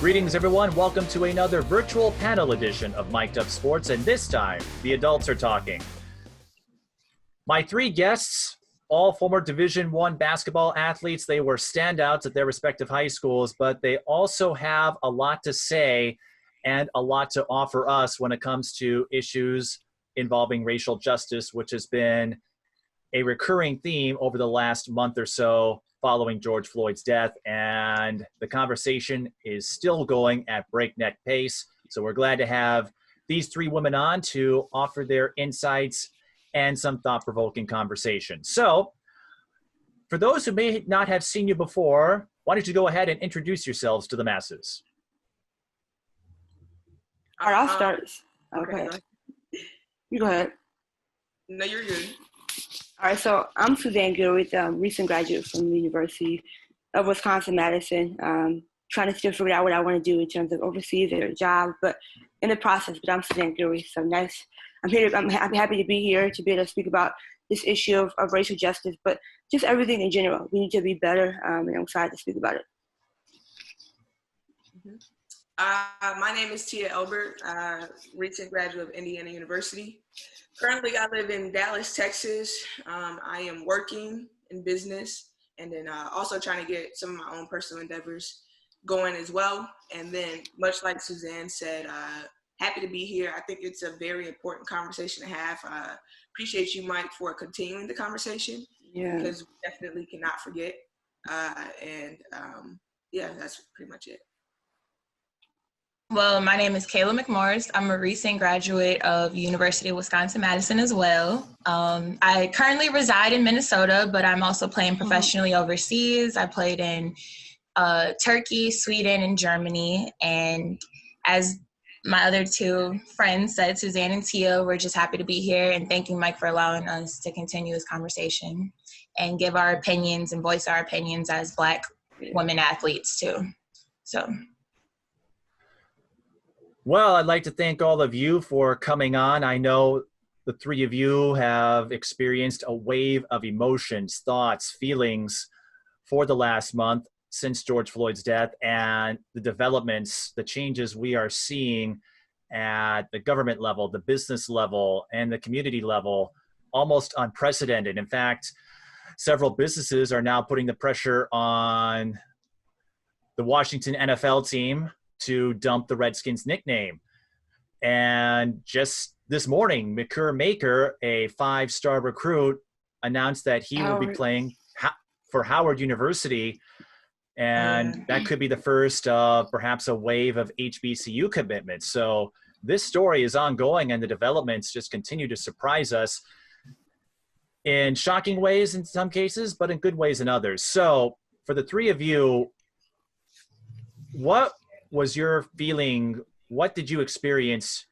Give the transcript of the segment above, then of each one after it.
Greetings, everyone. Welcome to another virtual panel edition of Mic'd Up Sports, and this time, the adults are talking. My three guests, all former Division I basketball athletes. They were standouts at their respective high schools, but they also have a lot to say and a lot to offer us when it comes to issues involving racial justice, which has been a recurring theme over the last month or so following George Floyd's death, and the conversation is still going at breakneck pace. So we're glad to have these three women on to offer their insights and some thought-provoking conversation. So for those who may not have seen you before, why don't you go ahead and introduce yourselves to the masses? All right, I'll start. Okay. You go ahead. No, you're good. All right, so I'm Suzanne, Gilreath, recent graduate from the University of Wisconsin-Madison, trying to still figure out what I want to do in terms of overseas or a job, but in the process. But I'm Suzanne Gilreath, so nice. I'm happy to be here to be able to speak about this issue of racial justice, but just everything in general. We need to be better, and I'm excited to speak about it. My name is Elbert, recent graduate of Indiana University. Currently, I live in Dallas, Texas. I am working in business and then also trying to get some of my own personal endeavors going as well. And then, much like Suzanne said, happy to be here. I think it's a very important conversation to have. Appreciate you, Mike, for continuing the conversation. Yeah. Because we definitely cannot forget. Yeah, that's pretty much it. Well, my name is Cayla McMorris. I'm a recent graduate of University of Wisconsin-Madison as well. I currently reside in Minnesota, but I'm also playing professionally overseas. I played in Turkey, Sweden, and Germany. And as my other two friends said, Suzanne and Tia, we're just happy to be here and thanking Mike for allowing us to continue this conversation and give our opinions and voice our opinions as Black women athletes too. So. Well, I'd like to thank all of you for coming on. I know the three of you have experienced a wave of emotions, thoughts, feelings for the last month since George Floyd's death, and the developments, the changes we are seeing at the government level, the business level, and the community level, almost unprecedented. In fact, several businesses are now putting the pressure on the Washington NFL team to dump the Redskins nickname. And just this morning, Makur Maker, a 5-star recruit, announced that he will be playing for Howard University. And that could be the first of perhaps a wave of HBCU commitments. So this story is ongoing, and the developments just continue to surprise us in shocking ways in some cases, but in good ways in others. So for the three of you, what was your feeling? What did you experience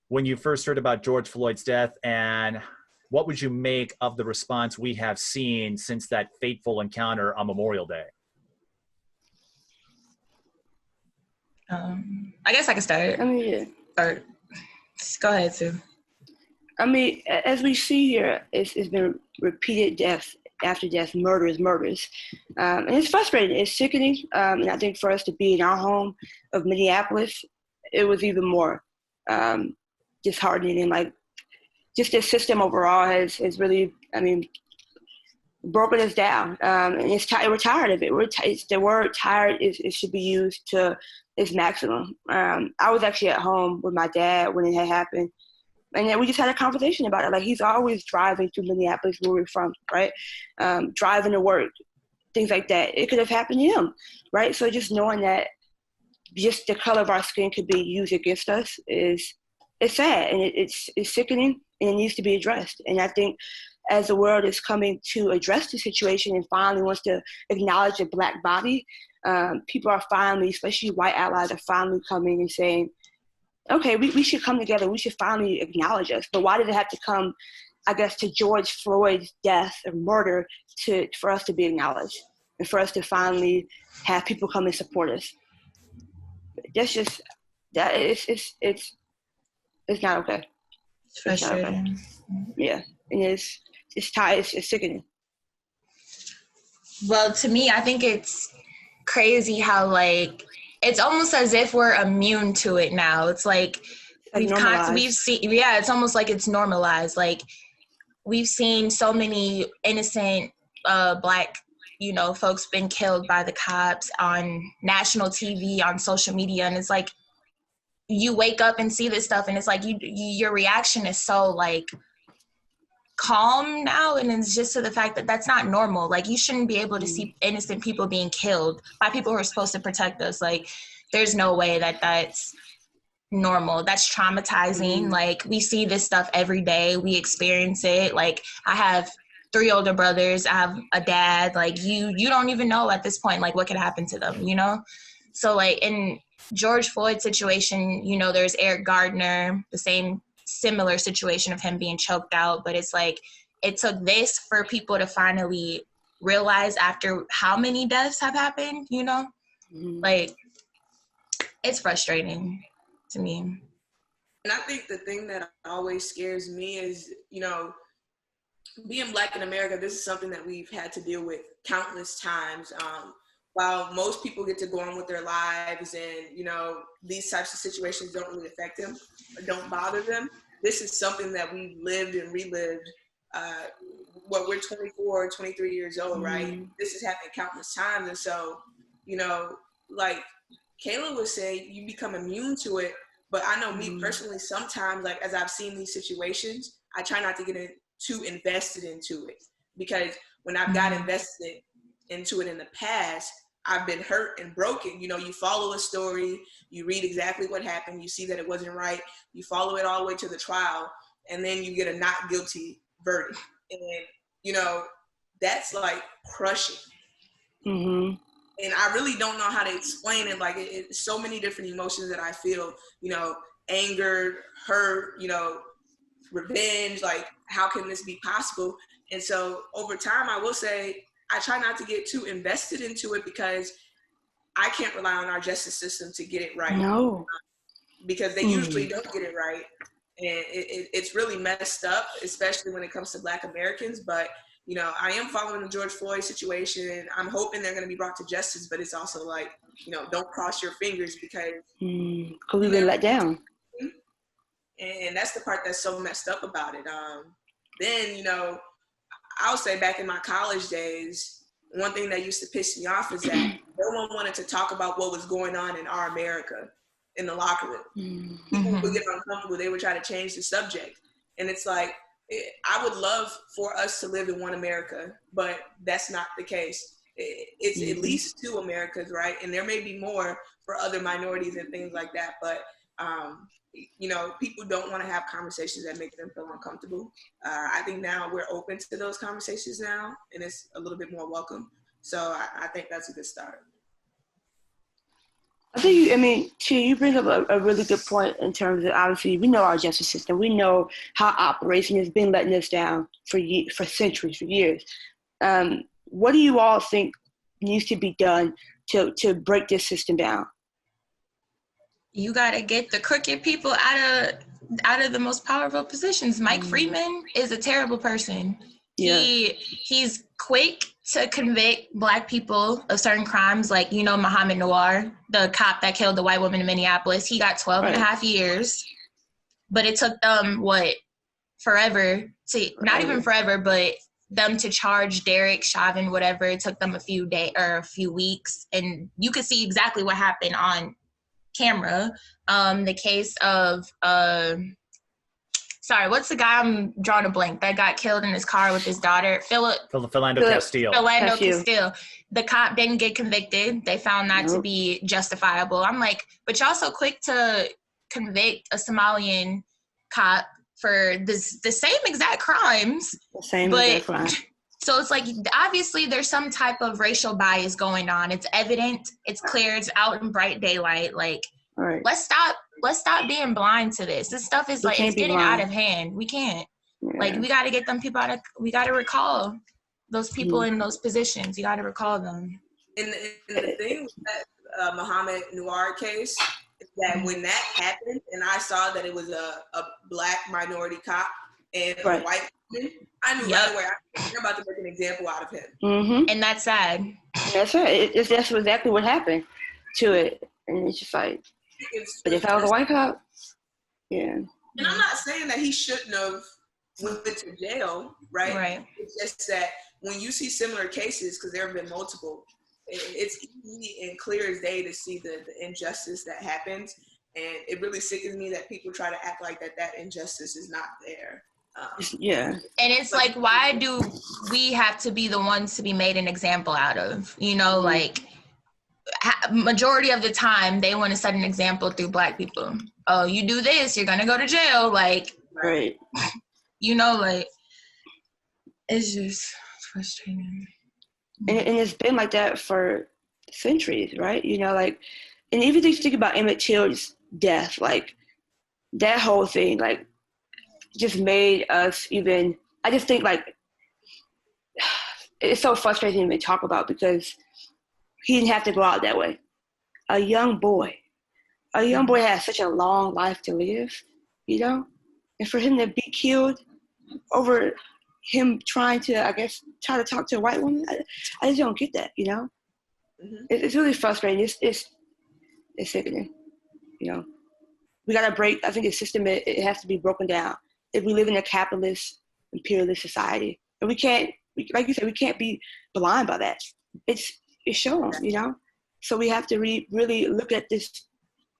when you first heard about George Floyd's death, and what would you make of the response we have seen since that fateful encounter on Memorial Day? I guess I can start. Or go ahead, Sue. As we see here, it's been repeated deaths after death, murders. And it's frustrating, it's sickening. And I think for us to be in our home of Minneapolis, it was even more disheartening. And like, just the system overall has really, broken us down. And we're tired of it. The word tired it should be used to its maximum. I was actually at home with my dad when it had happened. And then we just had a conversation about it. Like, he's always driving to Minneapolis, where we're from, right? Driving to work, things like that. It could have happened to him, right? So just knowing that just the color of our skin could be used against us it's sad, and it's sickening, and it needs to be addressed. And I think as the world is coming to address the situation and finally wants to acknowledge a Black body, people are finally, especially white allies, are finally coming and saying, okay, we should come together. We should finally acknowledge us. But why did it have to come, I guess, to George Floyd's death or murder for us to be acknowledged and for us to finally have people come and support us? That's just that. It's not okay. It's frustrating. Yeah, and it's sickening. Well, to me, I think it's crazy how it's almost as if we're immune to it now. It's like we've seen, it's almost like it's normalized. Like we've seen so many innocent Black, folks been killed by the cops on national TV, on social media, and it's like you wake up and see this stuff, and it's like your reaction is so like calm now, and it's just to the fact that that's not normal. Like you shouldn't be able to see innocent people being killed by people who are supposed to protect us. Like there's no way that that's normal. That's traumatizing. Like we see this stuff every day. We experience it. Like I have 3 older brothers. I have a dad. Like you don't even know at this point, like what could happen to them, So like in George Floyd situation, there's Eric Gardner, the same similar situation of him being choked out. But it's like, it took this for people to finally realize after how many deaths have happened, like it's frustrating to me. And I think the thing that always scares me is, being Black in America, this is something that we've had to deal with countless times. While most people get to go on with their lives and, these types of situations don't really affect them or don't bother them, this is something that we've lived and relived. We're 24, 23 years old, right? This has happened countless times. And so, like Cayla would say, you become immune to it. But I know me personally, sometimes, like as I've seen these situations, I try not to get too invested into it, because when I've got invested into it in the past, I've been hurt and broken. You follow a story, you read exactly what happened, you see that it wasn't right, you follow it all the way to the trial, and then you get a not guilty verdict. And, that's like crushing. And I really don't know how to explain it. Like it's so many different emotions that I feel, anger, hurt, revenge, like how can this be possible? And so over time, I will say, I try not to get too invested into it, because I can't rely on our justice system to get it right. No. Because they usually don't get it right. And it's really messed up, especially when it comes to Black Americans. But, I am following the George Floyd situation. I'm hoping they're going to be brought to justice, but it's also like, don't cross your fingers, because we've been let down. And that's the part that's so messed up about it. Then, I'll say back in my college days, one thing that used to piss me off is that no one wanted to talk about what was going on in our America in the locker room. People would get uncomfortable. They would try to change the subject. And it's like, I would love for us to live in one America, but that's not the case. It's at least 2 Americas, right? And there may be more for other minorities and things like that. But, people don't want to have conversations that make them feel uncomfortable. I think now we're open to those conversations now, and it's a little bit more welcome. So I think that's a good start. I think, you bring up a really good point in terms of, obviously, we know our justice system. We know how operation has been letting us down for centuries, for years. What do you all think needs to be done to break this system down? You got to get the crooked people out of the most powerful positions. Mike Freeman is a terrible person. Yeah. He's quick to convict Black people of certain crimes, like, Muhammad Noor, the cop that killed the white woman in Minneapolis. He got 12 and a half years, but it took them, forever to, not even forever, but them to charge Derek Chauvin, whatever. It took them a few days or a few weeks, and you could see exactly what happened on camera. The case of what's the guy, I'm drawing a blank, that got killed in his car with his daughter, Philando Castile. Philando Castile. The cop didn't get convicted. They found that to be justifiable. I'm like, but y'all so quick to convict a Somalian cop for the same exact crimes. Exact crime. So it's like, obviously there's some type of racial bias going on. It's evident, it's clear, it's out in bright daylight. Like, let's stop being blind to this. This stuff is like, it's getting out of hand. We can't. Yeah. Like, we got to get them people we got to recall those people in those positions. You got to recall them. And the thing with that Muhammad Noor case is that when that happened, and I saw that it was a Black minority cop and a white woman, I knew right away they're about to make an example out of him. And that's sad. That's right. That's exactly what happened to it. And it's just like, It's but if I was a white cop, yeah. And I'm not saying that he shouldn't have went to jail, right? Right. It's just that when you see similar cases, because there have been multiple, it's easy and clear as day to see the injustice that happens. And it really sickens me that people try to act like that injustice is not there. Yeah. And it's like, why do we have to be the ones to be made an example out of? You know, like, majority of the time, they want to set an example through Black people. Oh, you do this, you're going to go to jail. Like, Right. you know, like, it's just frustrating. And it's been like that for centuries, right? You know, like, and even if you think about Emmett Till's death, like, that whole thing, like, just made us even, I just think, like, it's so frustrating to talk about because he didn't have to go out that way. A young boy has such a long life to live, you know? And for him to be killed over him trying to try to talk to a white woman, I just don't get that, you know? Mm-hmm. It's really frustrating. It's sickening, you know? We got to break, I think the system, it has to be broken down. If we live in a capitalist, imperialist society, and we can't, like you said, we can't be blind by that. It's shown, you know? So we have to really look at this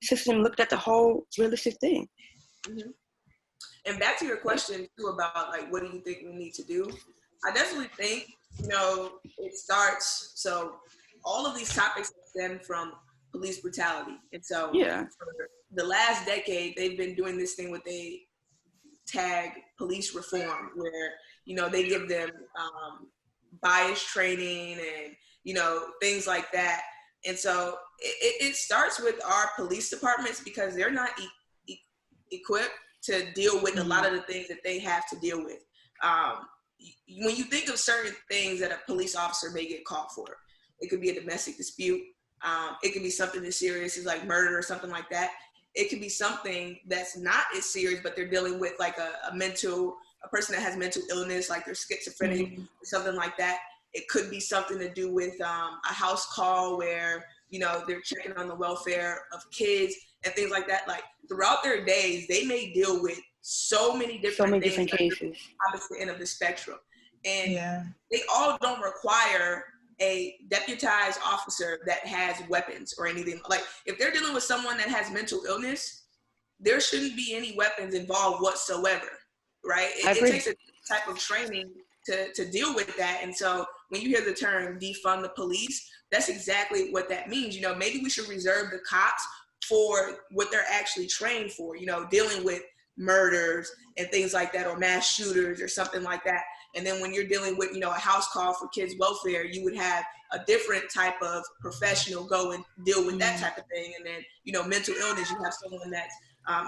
system, look at the whole realistic thing. Mm-hmm. And back to your question too about like, what do you think we need to do? I definitely think, you know, it starts, so all of these topics stem from police brutality. And so for the last decade, they've been doing this thing with they tag police reform where, you know, they give them bias training and, you know, things like that. And so it starts with our police departments because they're not equipped to deal with a lot of the things that they have to deal with. When you think of certain things that a police officer may get caught for, it could be a domestic dispute. It could be something as serious as like murder or something like that. It could be something that's not as serious, but they're dealing with like a person that has mental illness, like they're schizophrenic or something like that. It could be something to do with a house call where, you know, they're checking on the welfare of kids and things like that. Like throughout their days, they may deal with so many different cases, opposite end of the spectrum. And they all don't require a deputized officer that has weapons or anything. Like if they're dealing with someone that has mental illness, there shouldn't be any weapons involved whatsoever, right? It takes a type of training to deal with that. And so when you hear the term defund the police, that's exactly what that means. You know, maybe we should reserve the cops for what they're actually trained for, you know, dealing with murders and things like that, or mass shooters or something like that. And then when you're dealing with, you know, a house call for kids' welfare, you would have a different type of professional go and deal with that type of thing. And then, you know, mental illness, you have someone that's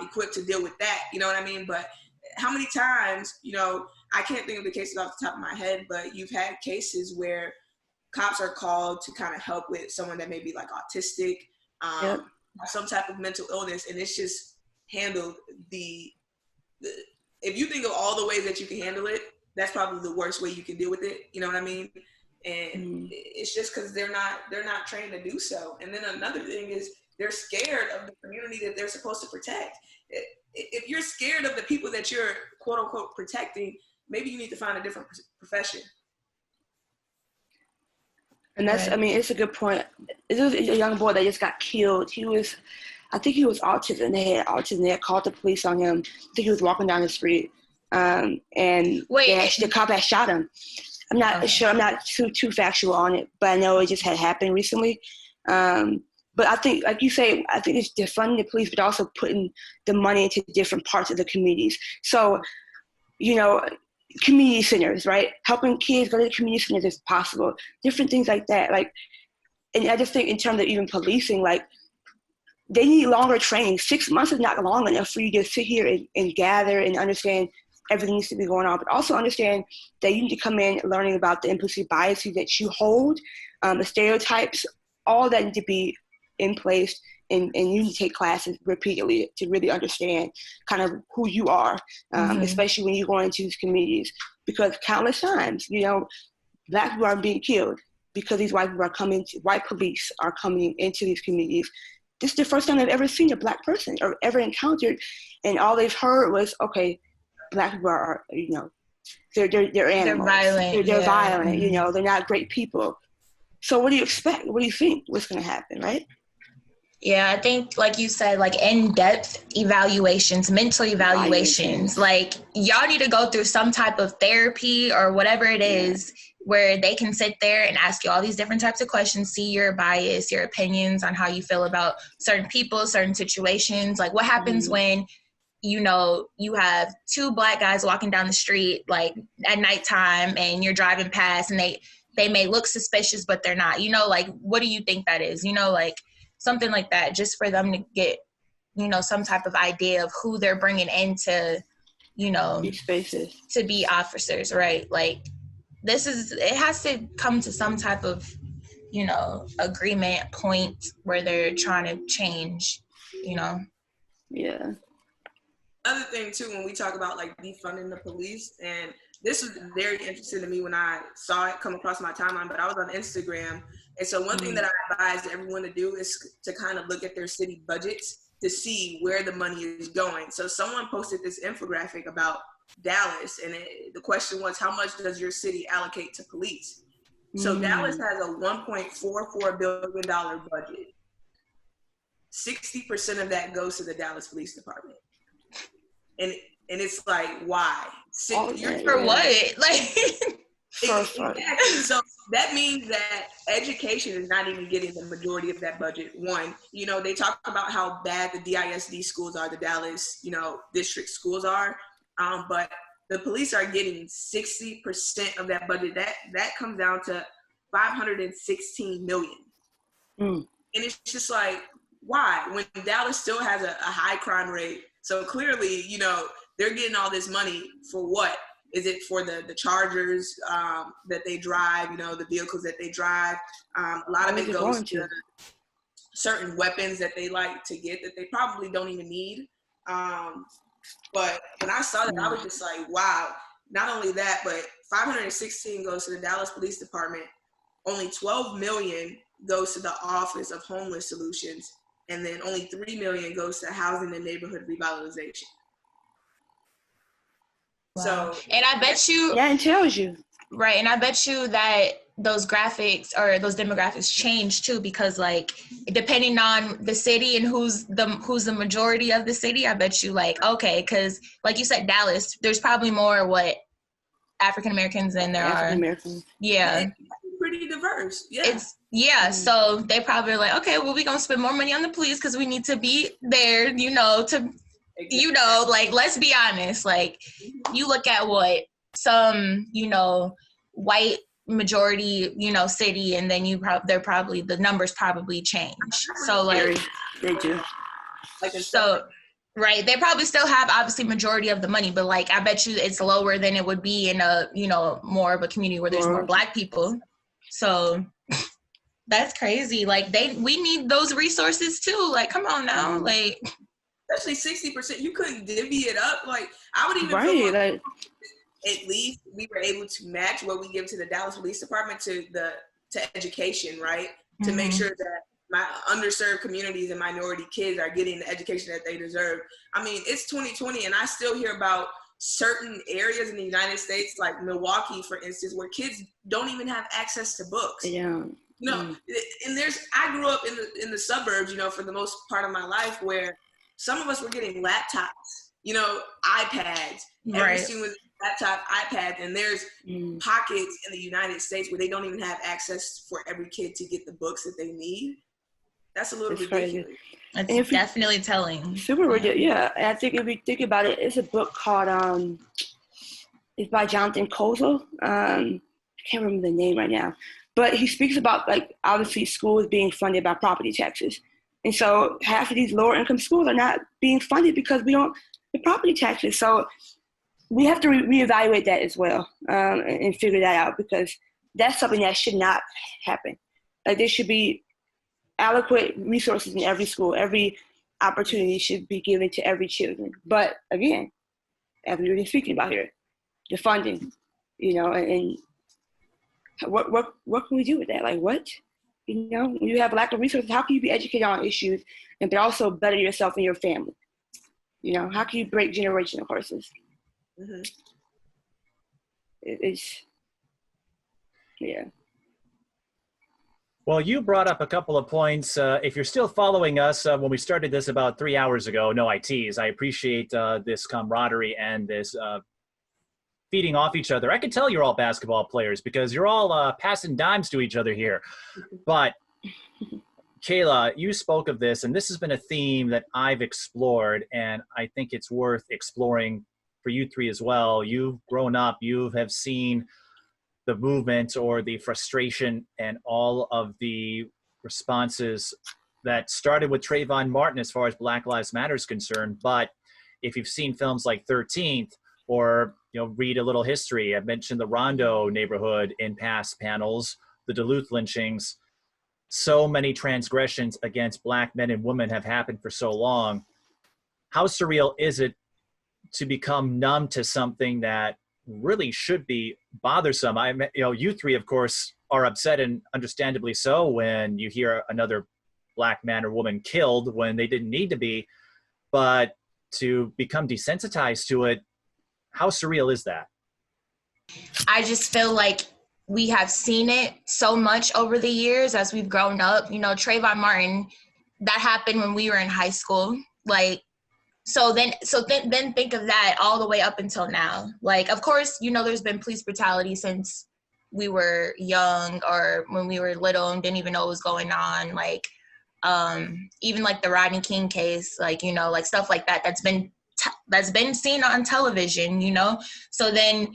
equipped to deal with that. You know what I mean? But how many times, you know, I can't think of the cases off the top of my head, but you've had cases where cops are called to kind of help with someone that may be like autistic, some type of mental illness, and it's just handled if you think of all the ways that you can handle it, that's probably the worst way you can deal with it. You know what I mean? And it's just because they're not trained to do so. And then another thing is they're scared of the community that they're supposed to protect. If you're scared of the people that you're quote unquote protecting, maybe you need to find a different profession. And that's, I mean, it's a good point. It was a young boy that just got killed. I think he was autism. They had called the police on him. I think he was walking down the street. And the cop had shot him. I'm not sure. I'm not too factual on it, but I know it just had happened recently. But I think, like you say, I think it's defunding the police, but also putting the money into different parts of the communities. So, you know, community centers, right? Helping kids go to the community centers if possible. Different things like that. Like, and I just think in terms of even policing, like, they need longer training. 6 months is not long enough for you to sit here and gather and understand everything needs to be going on, but also understand that you need to come in learning about the implicit biases that you hold, the stereotypes, all that need to be in place, and you need to take classes repeatedly to really understand kind of who you are, especially when you go into these communities, because countless times, you know, Black people are being killed because these white police are coming into these communities this is the first time they've ever seen a Black person or ever encountered, and all they've heard was, okay, Black people are, you know, they're animals. They're violent. They're violent. You know, they're not great people. So what do you expect? What do you think what's going to happen, right? Yeah, I think, like you said, like in-depth evaluations, mental evaluations, like y'all need to go through some type of therapy or whatever it is where they can sit there and ask you all these different types of questions, see your bias, your opinions on how you feel about certain people, certain situations. Like what happens when, you know, you have two Black guys walking down the street, like at nighttime, and you're driving past and they may look suspicious, but they're not, you know, like, what do you think that is? You know, like, something like that, just for them to get, you know, some type of idea of who they're bringing into, you know, these spaces to be officers, right? Like, it has to come to some type of, you know, agreement point where they're trying to change, you know? Yeah. Another thing too, when we talk about like defunding the police, and this was very interesting to me when I saw it come across my timeline, but I was on Instagram. And so one thing that I advise everyone to do is to kind of look at their city budgets to see where the money is going. So someone posted this infographic about Dallas, and the question was, how much does your city allocate to police? So Dallas has a $1.44 billion budget. 60% of that goes to the Dallas Police Department. And it's like, why? For what? Like, exactly. So that means that education is not even getting the majority of that budget. One, you know, they talk about how bad the DISD schools are, the Dallas, you know, district schools are, but the police are getting 60% of that budget. That comes down to $516 million. And it's just like, why? When Dallas still has a high crime rate. So clearly, you know, they're getting all this money for what? Is it for the Chargers that they drive, you know, the vehicles that they drive? A lot of it goes to certain weapons that they like to get that they probably don't even need. But when I saw that, I was just like, wow. Not only that, but 516 goes to the Dallas Police Department. Only 12 million goes to the Office of Homeless Solutions. And then only 3 million goes to housing and neighborhood revitalization. Wow. So, and I bet you, yeah, it tells you, right? And I bet you that those graphics or those demographics change too, because like depending on the city and who's the majority of the city, I bet you like, okay, because like you said, Dallas, there's probably more African Americans than there are. Americans. Yeah. Pretty diverse. Yeah. So they probably are like, okay, well, we're gonna spend more money on the police because we need to be there, you know, you know, like, let's be honest, like, you look at what some, you know, white majority, you know, city, and then the numbers probably change. So like, they do. So, right, they probably still have obviously majority of the money, but like, I bet you it's lower than it would be in a, you know, more of a community where there's more Black people. So that's crazy. Like we need those resources too. Like, come on now, like. Especially 60%, you couldn't divvy it up. Like, I would even feel like at least we were able to match what we give to the Dallas Police Department to education, right? To make sure that my underserved communities and minority kids are getting the education that they deserve. I mean, it's 2020, and I still hear about certain areas in the United States, like Milwaukee, for instance, where kids don't even have access to books. Yeah. You know, and I grew up in the suburbs, you know, for the most part of my life, where some of us were getting laptops, you know, iPads. Every student was laptop, iPad, and there's pockets in the United States where they don't even have access for every kid to get the books that they need. That's a little ridiculous. It's definitely telling. Super ridiculous, yeah. And I think if you think about it, it's a book called, it's by Jonathan Kozol. I can't remember the name right now. But he speaks about, like, obviously schools being funded by property taxes. And so half of these lower income schools are not being funded because the property taxes. So we have to reevaluate that as well and figure that out, because that's something that should not happen. Like, there should be adequate resources in every school. Every opportunity should be given to every children. But again, as we were speaking about here, the funding, you know, and what can we do with that? Like, what? You know, when you have lack of resources, how can you be educated on issues and but also better yourself and your family? You know, how can you break generational curses? Mm-hmm. It's, yeah. Well, you brought up a couple of points. If you're still following us, when we started this about 3 hours ago, no ITs, I appreciate this camaraderie and this feeding off each other. I can tell you're all basketball players because you're all passing dimes to each other here. But Cayla, you spoke of this, and this has been a theme that I've explored, and I think it's worth exploring for you three as well. You've grown up, you have seen the movement or the frustration and all of the responses that started with Trayvon Martin as far as Black Lives Matter is concerned. But if you've seen films like 13th or read a little history, I've mentioned the Rondo neighborhood in past panels, the Duluth lynchings, so many transgressions against Black men and women have happened for so long. How surreal is it to become numb to something that really should be bothersome? You three, of course, are upset, and understandably so, when you hear another Black man or woman killed when they didn't need to be. But to become desensitized to it, how surreal is that? I just feel like we have seen it so much over the years as we've grown up. Trayvon Martin, that happened when we were in high school. So then think of that all the way up until now. Of course, there's been police brutality since we were young or when we were little and didn't even know what was going on. Even the Rodney King case, stuff like that, that's been seen on television, So then,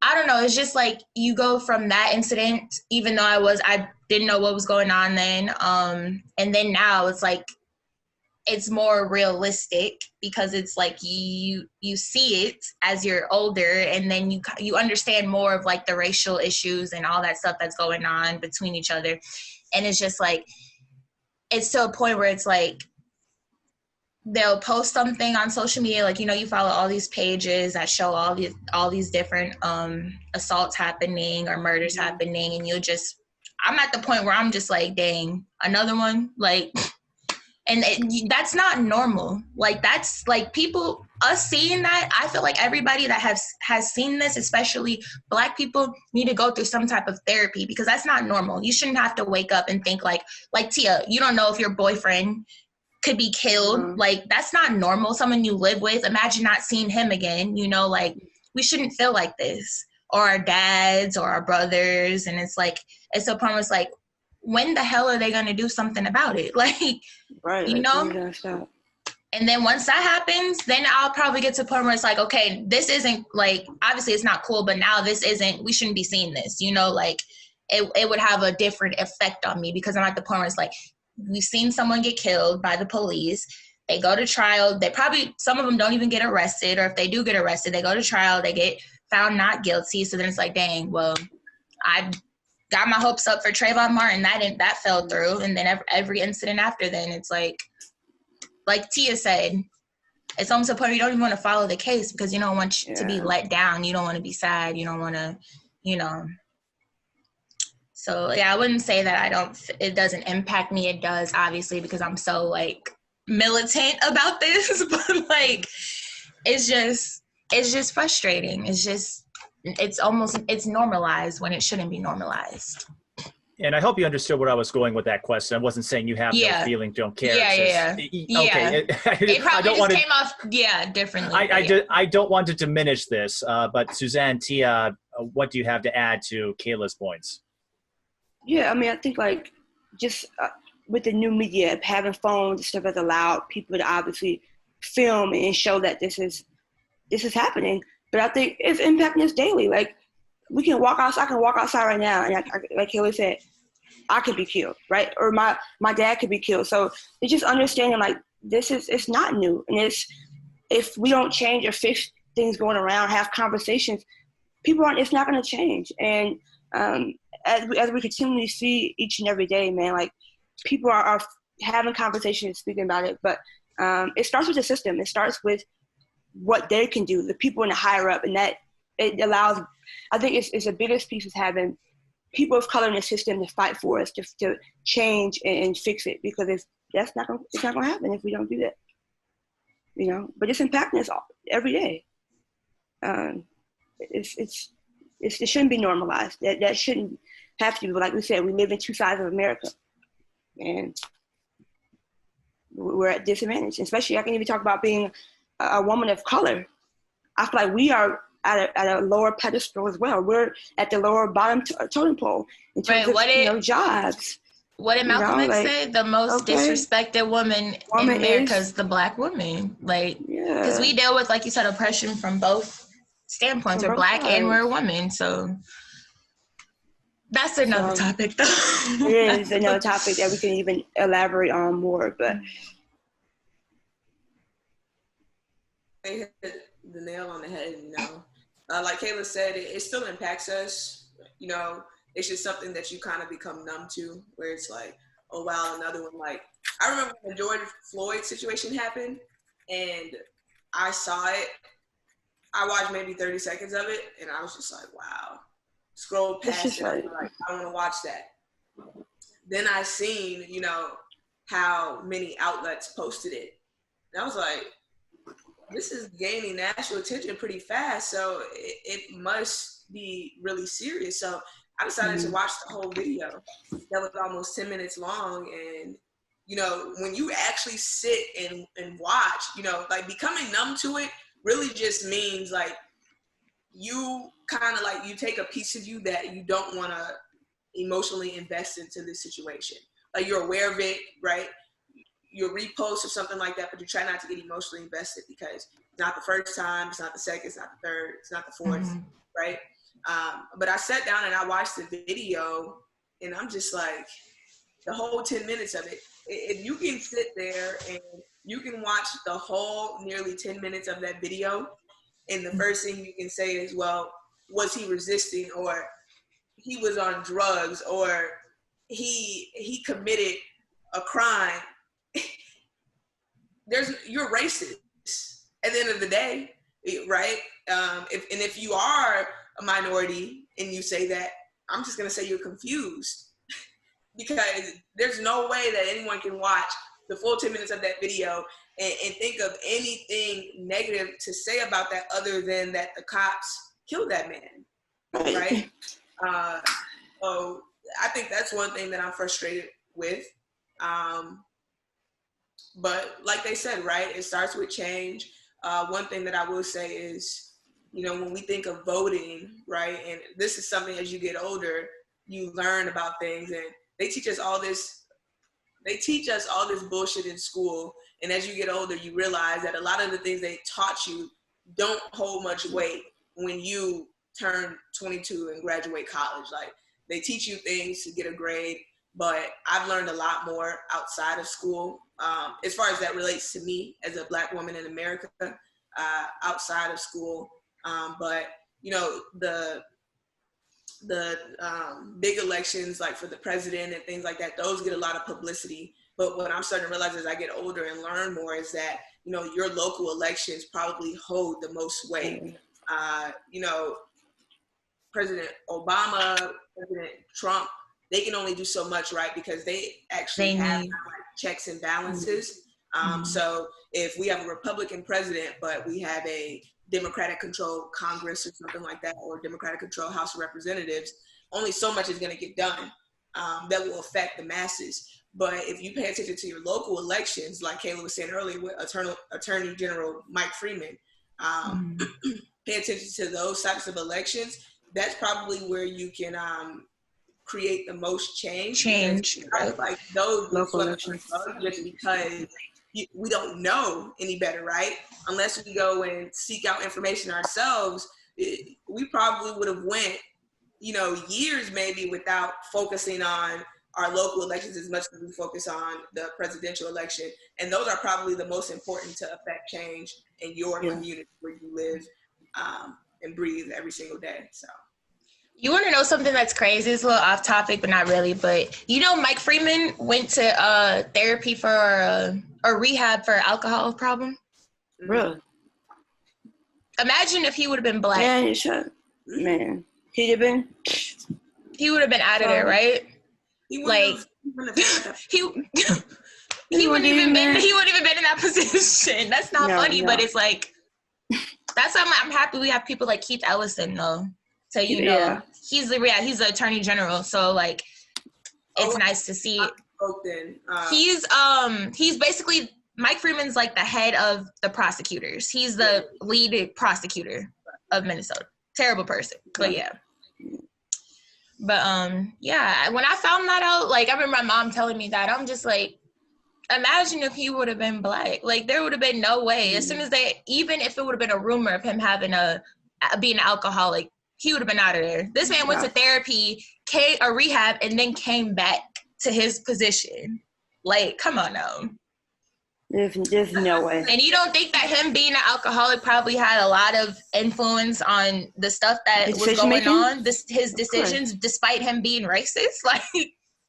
I don't know, it's just you go from that incident, even though I didn't know what was going on then. And then now it's more realistic because it's you see it as you're older, and then you understand more of the racial issues and all that stuff that's going on between each other. And it's just it's to a point where it's they'll post something on social media, you follow all these pages that show all these different assaults happening or murders happening, and I'm at the point where I'm just dang, another one, and that's not normal. That's people, us seeing that, I feel like everybody that has seen this, especially Black people, need to go through some type of therapy, because that's not normal. You shouldn't have to wake up and think like Tia, you don't know if your boyfriend could be killed. Mm-hmm. That's not normal. Someone you live with, imagine not seeing him again. We shouldn't feel like this, or our dads or our brothers. And it's it's a problem. It's when the hell are they going to do something about it? Right. And then once that happens, then I'll probably get to a point where it's okay, this isn't obviously it's not cool, but now we shouldn't be seeing this, it would have a different effect on me, because I'm at the point where it's we've seen someone get killed by the police. They go to trial. Some of them don't even get arrested, or if they do get arrested, they go to trial, they get found not guilty. So then it's dang, well, I got my hopes up for Trayvon Martin. That fell through. And then every incident after then, it's like Tia said, it's almost a point where you don't even want to follow the case because you don't want to be let down. You don't want to be sad. You don't want to, So yeah, I wouldn't say that it doesn't impact me. It does, obviously, because I'm so militant about this, but it's just frustrating. It's normalized when it shouldn't be normalized. And I hope you understood where I was going with that question. I wasn't saying you have no feeling, don't care. Yeah. Okay. It probably came off differently. I don't want to diminish this, but Suzanne, Tia, what do you have to add to Cayla's points? Yeah, I think just with the new media, having phones and stuff has allowed people to obviously film and show that this is happening. But I think it's impacting us daily. We can walk outside. I can walk outside right now, and like Cayla said, I could be killed, right? Or my dad could be killed. So it's just understanding it's not new, and if we don't change or fix things going around, have conversations, it's not going to change. And as we continually see each and every day, man, people are having conversations, speaking about it. But it starts with the system. It starts with what they can do, the people in the higher up, and that it allows. I think it's the biggest piece is having people of color in the system to fight for us, just to change and fix it, because it's not gonna happen if we don't do that. You know, but it's impacting us all, every day. It shouldn't be normalized. That shouldn't have to be. But like we said, we live in two sides of America, and we're at disadvantage. Especially, I can even talk about being a woman of color. I feel like we are at a lower pedestal as well. We're at the lower bottom totem pole in terms of jobs. What did Malcolm X say? The most disrespected woman in America is the Black woman. Like, because we deal with, like you said, oppression from both standpoints. We're Black and we're a woman. So that's another topic, though. It is another topic that we can even elaborate on more. But they hit the nail on the head, you know. Like Cayla said, it still impacts us, you know. It's just something that you kind of become numb to, where it's like, oh wow, another one. Like, I remember when the George Floyd situation happened, and I saw it. I watched maybe 30 seconds of it, and I was just like, wow. Scrolled past it, like, I want to watch that. Then I seen, you know, how many outlets posted it. And I was like, this is gaining national attention pretty fast, so it must be really serious. So I decided to watch the whole video. That was almost 10 minutes long. And, you know, when you actually sit and watch, you know, like becoming numb to it really just means like you kind of like, you take a piece of you that you don't want to emotionally invest into this situation. Like you're aware of it, right? You'll repost or something like that, but you try not to get emotionally invested because it's not the first time, it's not the second, it's not the third, it's not the fourth, right? But I sat down and I watched the video, and I'm just like, the whole 10 minutes of it, if you can sit there and you can watch the whole nearly 10 minutes of that video, and the first thing you can say is, well, was he resisting, or he was on drugs, or he committed a crime, you're racist at the end of the day, right? If you are a minority and you say that, I'm just gonna say you're confused because there's no way that anyone can watch the full 10 minutes of that video and think of anything negative to say about that other than that the cops killed that man, right? So I think that's one thing that I'm frustrated with. But like they said, right, it starts with change. One thing that I will say is, you know, when we think of voting, right, and this is something as you get older, you learn about things, and they teach us all this bullshit in school. And as you get older, you realize that a lot of the things they taught you don't hold much weight when you turn 22 and graduate college. Like, they teach you things to get a grade, but I've learned a lot more outside of school, as far as that relates to me as a Black woman in America, outside of school. But, you know, the big elections, like for the president and things like that, those get a lot of publicity. But what I'm starting to realize as I get older and learn more is that, you know, your local elections probably hold the most weight. You know, President Obama, President Trump, they can only do so much, right? Because they actually have like checks and balances. So if we have a Republican president, but we have a Democratic controlled Congress or something like that, or Democratic controlled House of Representatives, only so much is going to get done that will affect the masses. But if you pay attention to your local elections, like Cayla was saying earlier with Attorney General Mike Freeman, pay attention to those types of elections, that's probably where you can create the most change. Like those local elections, just because we don't know any better, right? Unless we go and seek out information ourselves, we probably would have went, you know, years maybe without focusing on our local elections as much as we focus on the presidential election. And those are probably the most important to affect change in your community where you live and breathe every single day. So. You want to know something that's crazy? It's a little off topic, but not really. But you know, Mike Freeman went to therapy for or rehab for alcohol problem. Really? Imagine if he would have been Black. Man, man, he'd have been. he would have been out of there, right? He Like he wouldn't even been in that position. That's not funny, but it's like that's why I'm happy we have people like Keith Ellison though. So he's the attorney general. So like it's nice to see. He's basically Mike Freeman's like the head of the prosecutors. He's the lead prosecutor of Minnesota. Terrible person, but yeah. But when I found that out, like I remember my mom telling me that, I'm just like, imagine if he would have been Black. Like there would have been no way. As soon as even if it would have been a rumor of him having being an alcoholic, he would have been out of there. This man went to therapy, rehab, and then came back to his position. Like, come on now. There's no way. And you don't think that him being an alcoholic probably had a lot of influence on the stuff that was going on, his decisions, despite him being racist? Like,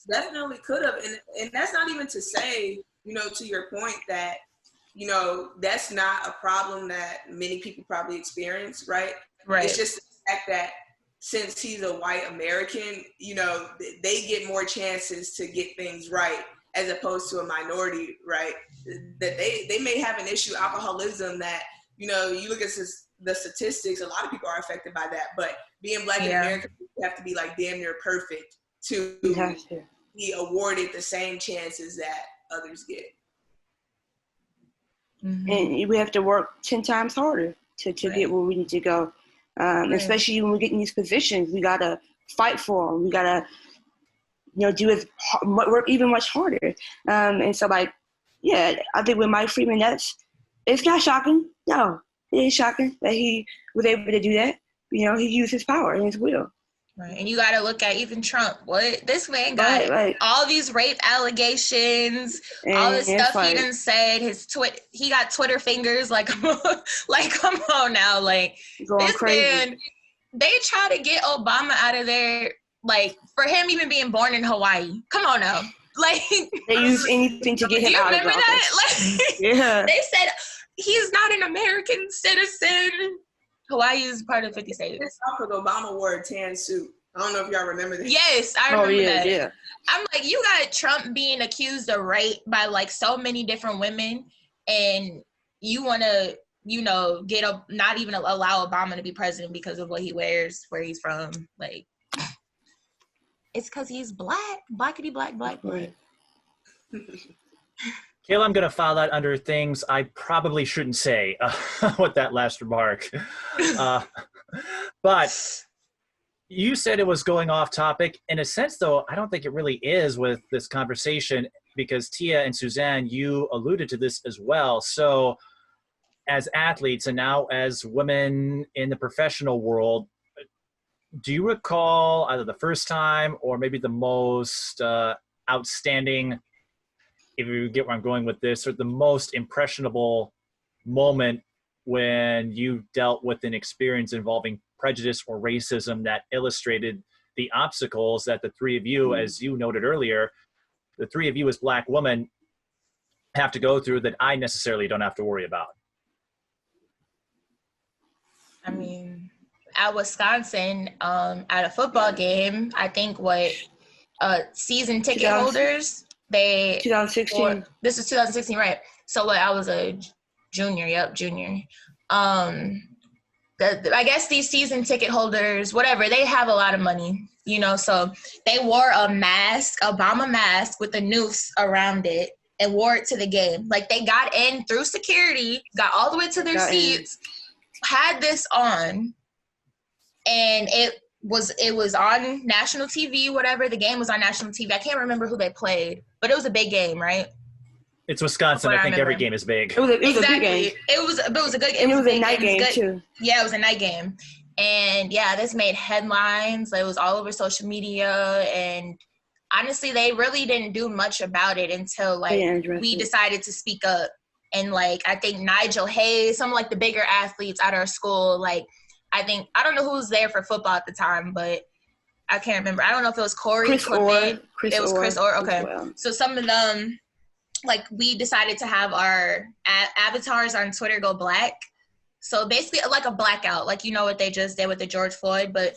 definitely could have. And that's not even to say, to your point that, that's not a problem that many people probably experience, right? Right. It's just the fact that since he's a white American, they get more chances to get things right as opposed to a minority, right? That they may have an issue, alcoholism, that, you look at the statistics, a lot of people are affected by that, but being Black in America, you have to be like damn near perfect to be awarded the same chances that others get. Mm-hmm. And we have to work 10 times harder to get where we need to go. Especially when we get in these positions, we got to fight for them. We got to, work even much harder. And so, like, I think with Mike Freeman, it's not shocking. No, it is shocking that he was able to do that. He used his power and his will. Right. And you got to look at even Trump. What? This man got all these rape allegations, all this stuff he done said. He got Twitter fingers. Like, like, come on now. Like, going this crazy. man, they try to get Obama out of there. Like, for him even being born in Hawaii. Come on now. Like, they use anything to get him out of the office. Do you remember that? Like, they said he's not an American citizen. Hawaii is part of 50 states. It's because Obama wore a tan suit. I don't know if y'all remember that. Yes, I remember that. Yeah. I'm like, you got Trump being accused of rape by like so many different women, and you want to, not even allow Obama to be president because of what he wears, where he's from. Like, it's because he's Black. Blackity black. Right. Cayla, I'm going to file that under things I probably shouldn't say with that last remark. But you said it was going off topic. In a sense, though, I don't think it really is with this conversation because Tia and Suzanne, you alluded to this as well. So as athletes and now as women in the professional world, do you recall either the first time or maybe the most outstanding, if you get where I'm going with this, or the most impressionable moment when you dealt with an experience involving prejudice or racism that illustrated the obstacles that the three of you, as you noted earlier, the three of you as Black women have to go through that I necessarily don't have to worry about? I mean, at Wisconsin, at a football game, I think season ticket holders, 2016. This was 2016, right? So I was a junior. Yep, junior. I guess these season ticket holders, whatever, they have a lot of money, so they wore a mask, Obama mask with a noose around it and wore it to the game. Like they got in through security, got all the way to their seats, had this on, and it was on national TV, whatever. The game was on national TV. I can't remember who they played, but it was a big game, right? It's Wisconsin. I think every game is big. It was a big game. It was a good game. And it was a night game, too. Yeah, it was a night game. And, this made headlines. It was all over social media. And, honestly, they really didn't do much about it until, we decided to speak up. And, I think Nigel Hayes, some, the bigger athletes at our school, I don't know who was there for football at the time, but I can't remember. I don't know if it was Corey. Chris Orr. Chris Orr. Okay. Well. So some of them, we decided to have our avatars on Twitter go Black. So basically like a blackout, what they just did with the George Floyd, but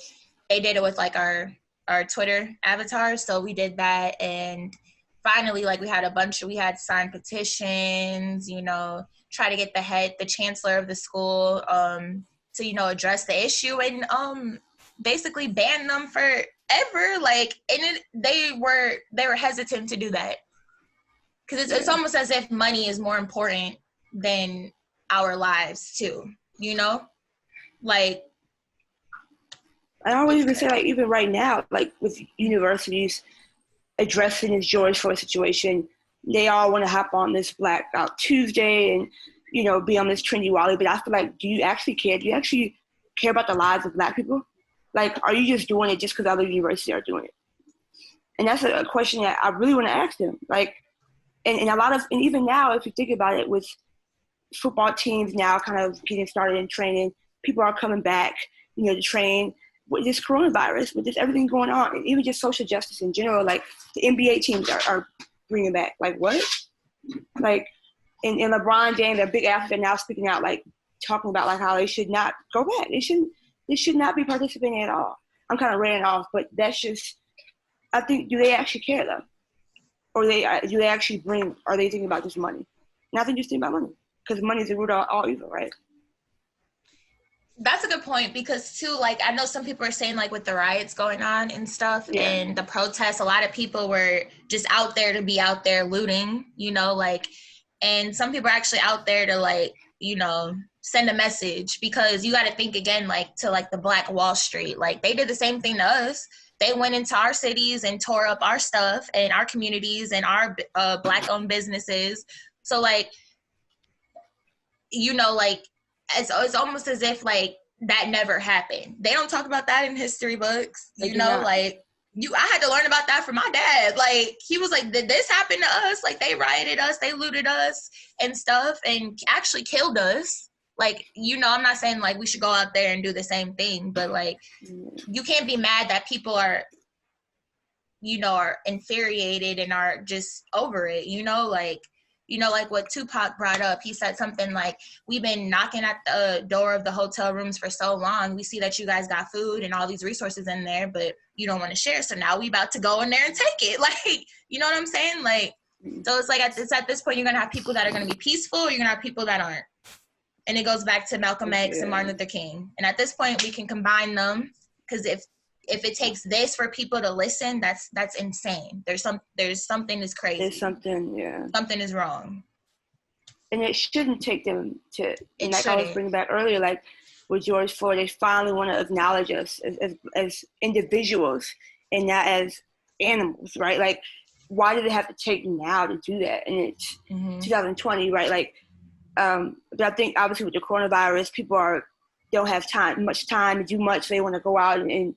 they did it with our our Twitter avatars. So we did that, and finally, like, we had signed petitions, you know, try to get the chancellor of the school to, you know, address the issue and basically ban them forever. Like, and they were hesitant to do that because it's almost as if money is more important than our lives too, you know? Like, I always even say, like, even right now, like with universities addressing this George Floyd situation, they all want to hop on this Blackout Tuesday and, you know, be on this trendy Wally. But I feel like, do you actually care? Do you actually care about the lives of Black people? Like, are you just doing it just because other universities are doing it? And that's a question that I really want to ask them. Like, and even now, if you think about it, with football teams now kind of getting started in training, people are coming back, you know, to train. With this coronavirus, with this everything going on, and even just social justice in general, like the NBA teams are bringing back. Like, what? Like, and LeBron James, a big athlete, now speaking out, like talking about like how they should not go back. They should not be participating at all. I'm kind of ranting off, but that's just, I think, do they actually care though? Or do they actually are they thinking about just money? And I think just think about money, because money is the root of all evil, right? That's a good point, because too, like, I know some people are saying, like, with the riots going on and stuff and the protests, a lot of people were just out there to be out there looting, you know, like, and some people are actually out there to, like, you know, send a message, because you got to think again, like, to like the Black Wall Street, like they did the same thing to us. They went into our cities and tore up our stuff and our communities and our Black-owned businesses. So, like, you know, like, it's almost as if, like, that never happened. They don't talk about that in history books, you know, like, I had to learn about that from my dad. Like, he was like, did this happen to us? Like, they rioted us, they looted us and stuff and actually killed us. Like, you know, I'm not saying, like, we should go out there and do the same thing, but, like, you can't be mad that people are, you know, are infuriated and are just over it, you know, like, you know, like what Tupac brought up, he said something like, we've been knocking at the door of the hotel rooms for so long. We see that you guys got food and all these resources in there, but you don't want to share. So now we about to go in there and take it. Like, you know what I'm saying? Like, so it's like, at this point, you're going to have people that are going to be peaceful. You're going to have people that aren't. And it goes back to Malcolm X and Martin Luther King. And at this point, we can combine them, because if it takes this for people to listen, that's insane. There's something is crazy. There's something, something is wrong. And it shouldn't take them to, and like I was bringing back earlier, like with George Floyd, they finally want to acknowledge us as individuals and not as animals, right? Like, why did it have to take now to do that? And it's 2020, right? Like, but I think obviously with the coronavirus, people don't have much time to do much. They want to go out and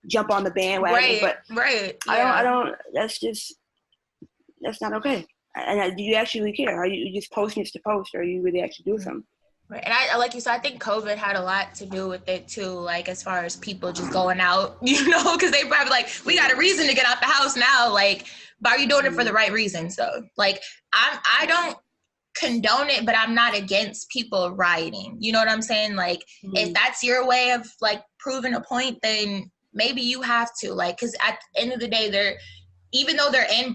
jump on the bandwagon. Right. Yeah. I don't. That's not okay. And do you actually care? Are you just posting just to post, or are you really actually doing something? Right. And I like you said, I think COVID had a lot to do with it too. Like, as far as people just going out, you know, because they probably like, we got a reason to get out the house now. Like, but are you doing it for the right reasons though? Like, I don't condone it, but I'm not against people rioting. You know what I'm saying? Like, if that's your way of like proving a point, then maybe you have to, like, because at the end of the day, even though they're in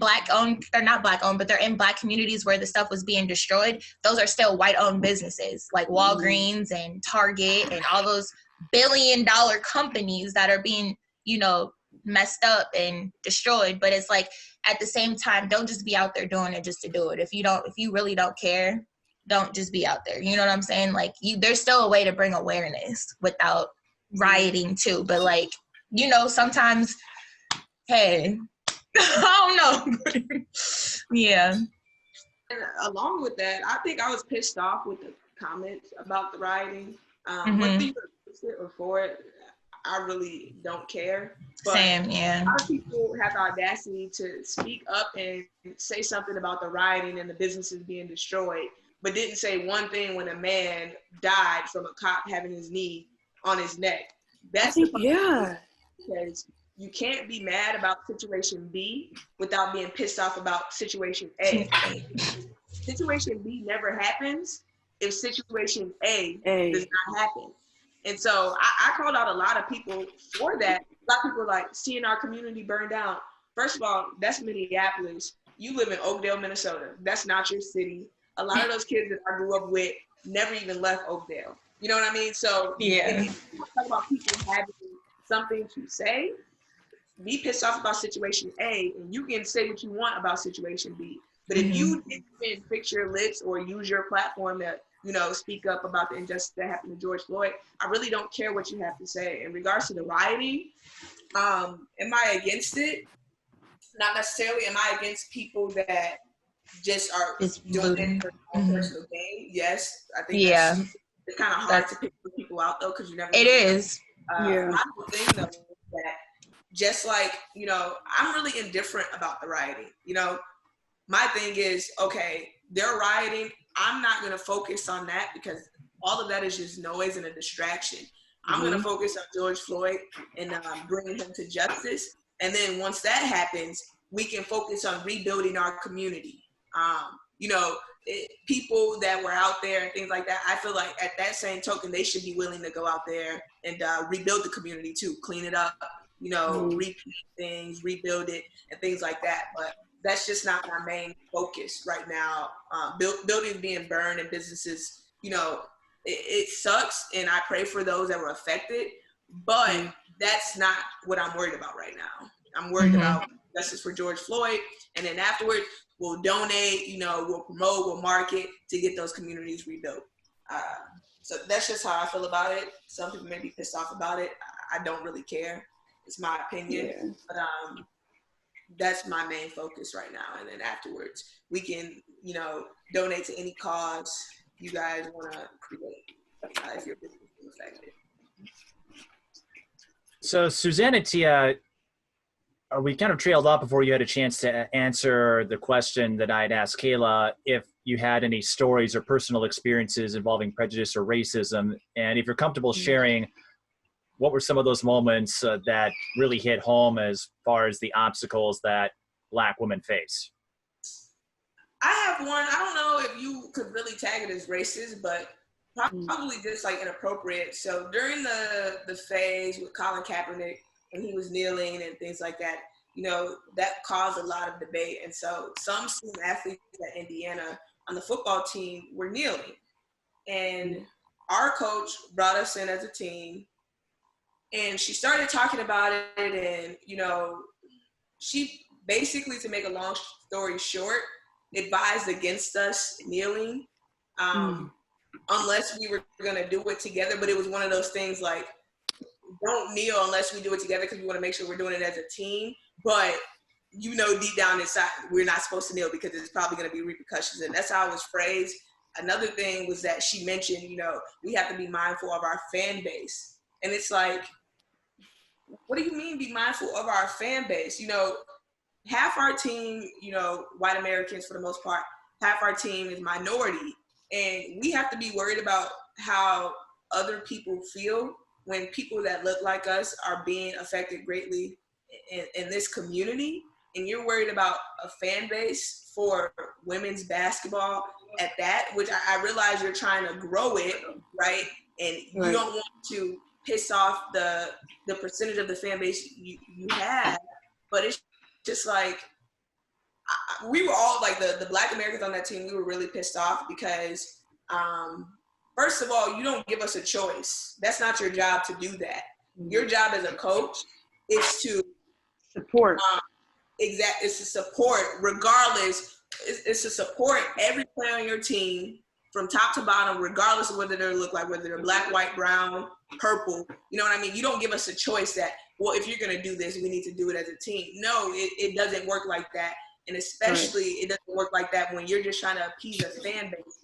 they're not Black owned, but they're in Black communities where the stuff was being destroyed, those are still white owned businesses like Walgreens and Target and all those billion-dollar companies that are being, you know, messed up and destroyed. But it's like, at the same time, don't just be out there doing it just to do it. If you really don't care, don't just be out there. You know what I'm saying? Like, there's still a way to bring awareness without rioting too. But like, you know, sometimes, hey, I don't know. Yeah. And along with that, I think I was pissed off with the comments about the rioting. Whether you were it or for it, I really don't care. But same, yeah. A lot of people have the audacity to speak up and say something about the rioting and the businesses being destroyed, but didn't say one thing when a man died from a cop having his knee on his neck. That's because you can't be mad about situation B without being pissed off about situation A. Situation B never happens if situation A does not happen. And so I called out a lot of people for that, a lot of people are like, seeing our community burn down. First of all, that's Minneapolis. You live in Oakdale, Minnesota. That's not your city. A lot of those kids that I grew up with never even left Oakdale. You know what I mean? So if you talk about people having something to say, be pissed off about situation A, and you can say what you want about situation B. But if you didn't even fix your lips or use your platform to, you know, speak up about the injustice that happened to George Floyd, I really don't care what you have to say. In regards to the rioting, am I against it? Not necessarily. Am I against people that just are doing it for their own personal gain? Yes, I think it's kind of hard to pick people out though, because you never. It is. My whole thing though is that just like, you know, I'm really indifferent about the rioting. You know, my thing is, okay, they're rioting. I'm not going to focus on that because all of that is just noise and a distraction. I'm going to focus on George Floyd and bringing him to justice. And then once that happens, we can focus on rebuilding our community. You know, people that were out there and things like that, I feel like at that same token, they should be willing to go out there and rebuild the community too, clean it up, you know, repaint things, rebuild it, and things like that. But that's just not my main focus right now. Buildings being burned and businesses, you know, it sucks, and I pray for those that were affected, but that's not what I'm worried about right now. I'm worried about justice for George Floyd, and then afterwards, we'll donate, you know, we'll promote, we'll market to get those communities rebuilt. So that's just how I feel about it. Some people may be pissed off about it. I don't really care. It's my opinion, but that's my main focus right now. And then afterwards, we can, you know, donate to any cause you guys want to create if your business is affected. So Suzanne and Tia, we kind of trailed off before you had a chance to answer the question that I'd asked Cayla, if you had any stories or personal experiences involving prejudice or racism. And if you're comfortable sharing, what were some of those moments that really hit home as far as the obstacles that Black women face? I have one. I don't know if you could really tag it as racist, but probably just like inappropriate. So during the phase with Colin Kaepernick, when he was kneeling and things like that, you know, that caused a lot of debate. And so some student athletes at Indiana on the football team were kneeling. And our coach brought us in as a team, and she started talking about it. And, you know, she basically, to make a long story short, advised against us kneeling unless we were going to do it together. But it was one of those things like, don't kneel unless we do it together because we want to make sure we're doing it as a team. But, you know, deep down inside, we're not supposed to kneel because it's probably going to be repercussions. And that's how it was phrased. Another thing was that she mentioned, you know, we have to be mindful of our fan base. And it's like, what do you mean be mindful of our fan base? You know, half our team, you know, white Americans for the most part, half our team is minority. And we have to be worried about how other people feel when people that look like us are being affected greatly in this community. And you're worried about a fan base for women's basketball at that, which I realize you're trying to grow it, right? And you don't want to piss off the percentage of the fan base you have, but it's just like, we were all like the Black Americans on that team, we were really pissed off because first of all, you don't give us a choice. That's not your job to do that. Your job as a coach is to support. It's to support regardless. It's to support every player on your team from top to bottom, regardless of whether they look like, whether they're black, white, brown, purple. You know what I mean? You don't give us a choice that, well, if you're going to do this, we need to do it as a team. No, it doesn't work like that. And especially it doesn't work like that when you're just trying to appease a fan base.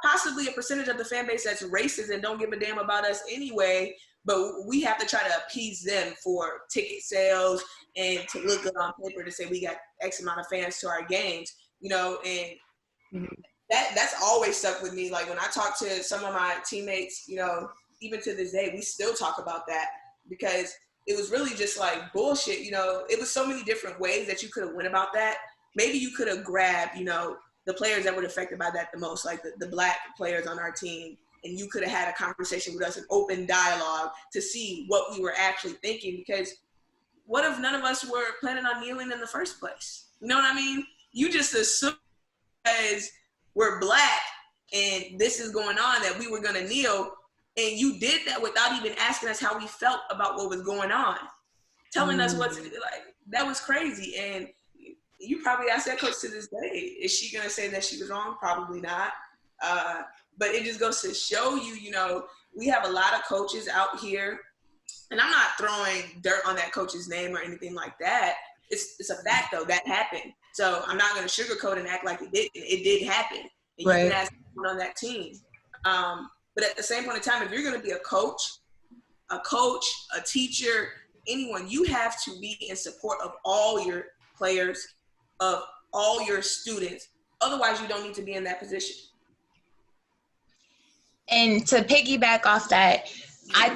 Possibly a percentage of the fan base that's racist and don't give a damn about us anyway, but we have to try to appease them for ticket sales and to look good on paper to say we got X amount of fans to our games, you know, and that's always stuck with me. Like when I talk to some of my teammates, you know, even to this day, we still talk about that because it was really just like bullshit, you know. It was so many different ways that you could have went about that. Maybe you could have grabbed, you know, the players that were affected by that the most, like the Black players on our team, and you could have had a conversation with us, an open dialogue to see what we were actually thinking. Because what if none of us were planning on kneeling in the first place? You know what I mean? You just assume as we're Black and this is going on that we were going to kneel, and you did that without even asking us how we felt about what was going on, telling us what to do. Like, that was crazy. And you probably ask that coach to this day, is she going to say that she was wrong? Probably not. But it just goes to show you, you know, we have a lot of coaches out here, and I'm not throwing dirt on that coach's name or anything like that. It's a fact, though, that happened. So I'm not going to sugarcoat and act like it didn't. It did happen. And right. You can ask someone on that team. But at the same point in time, if you're going to be a coach, a teacher, anyone, you have to be in support of all your players, of all your students. Otherwise, you don't need to be in that position. And to piggyback off that, I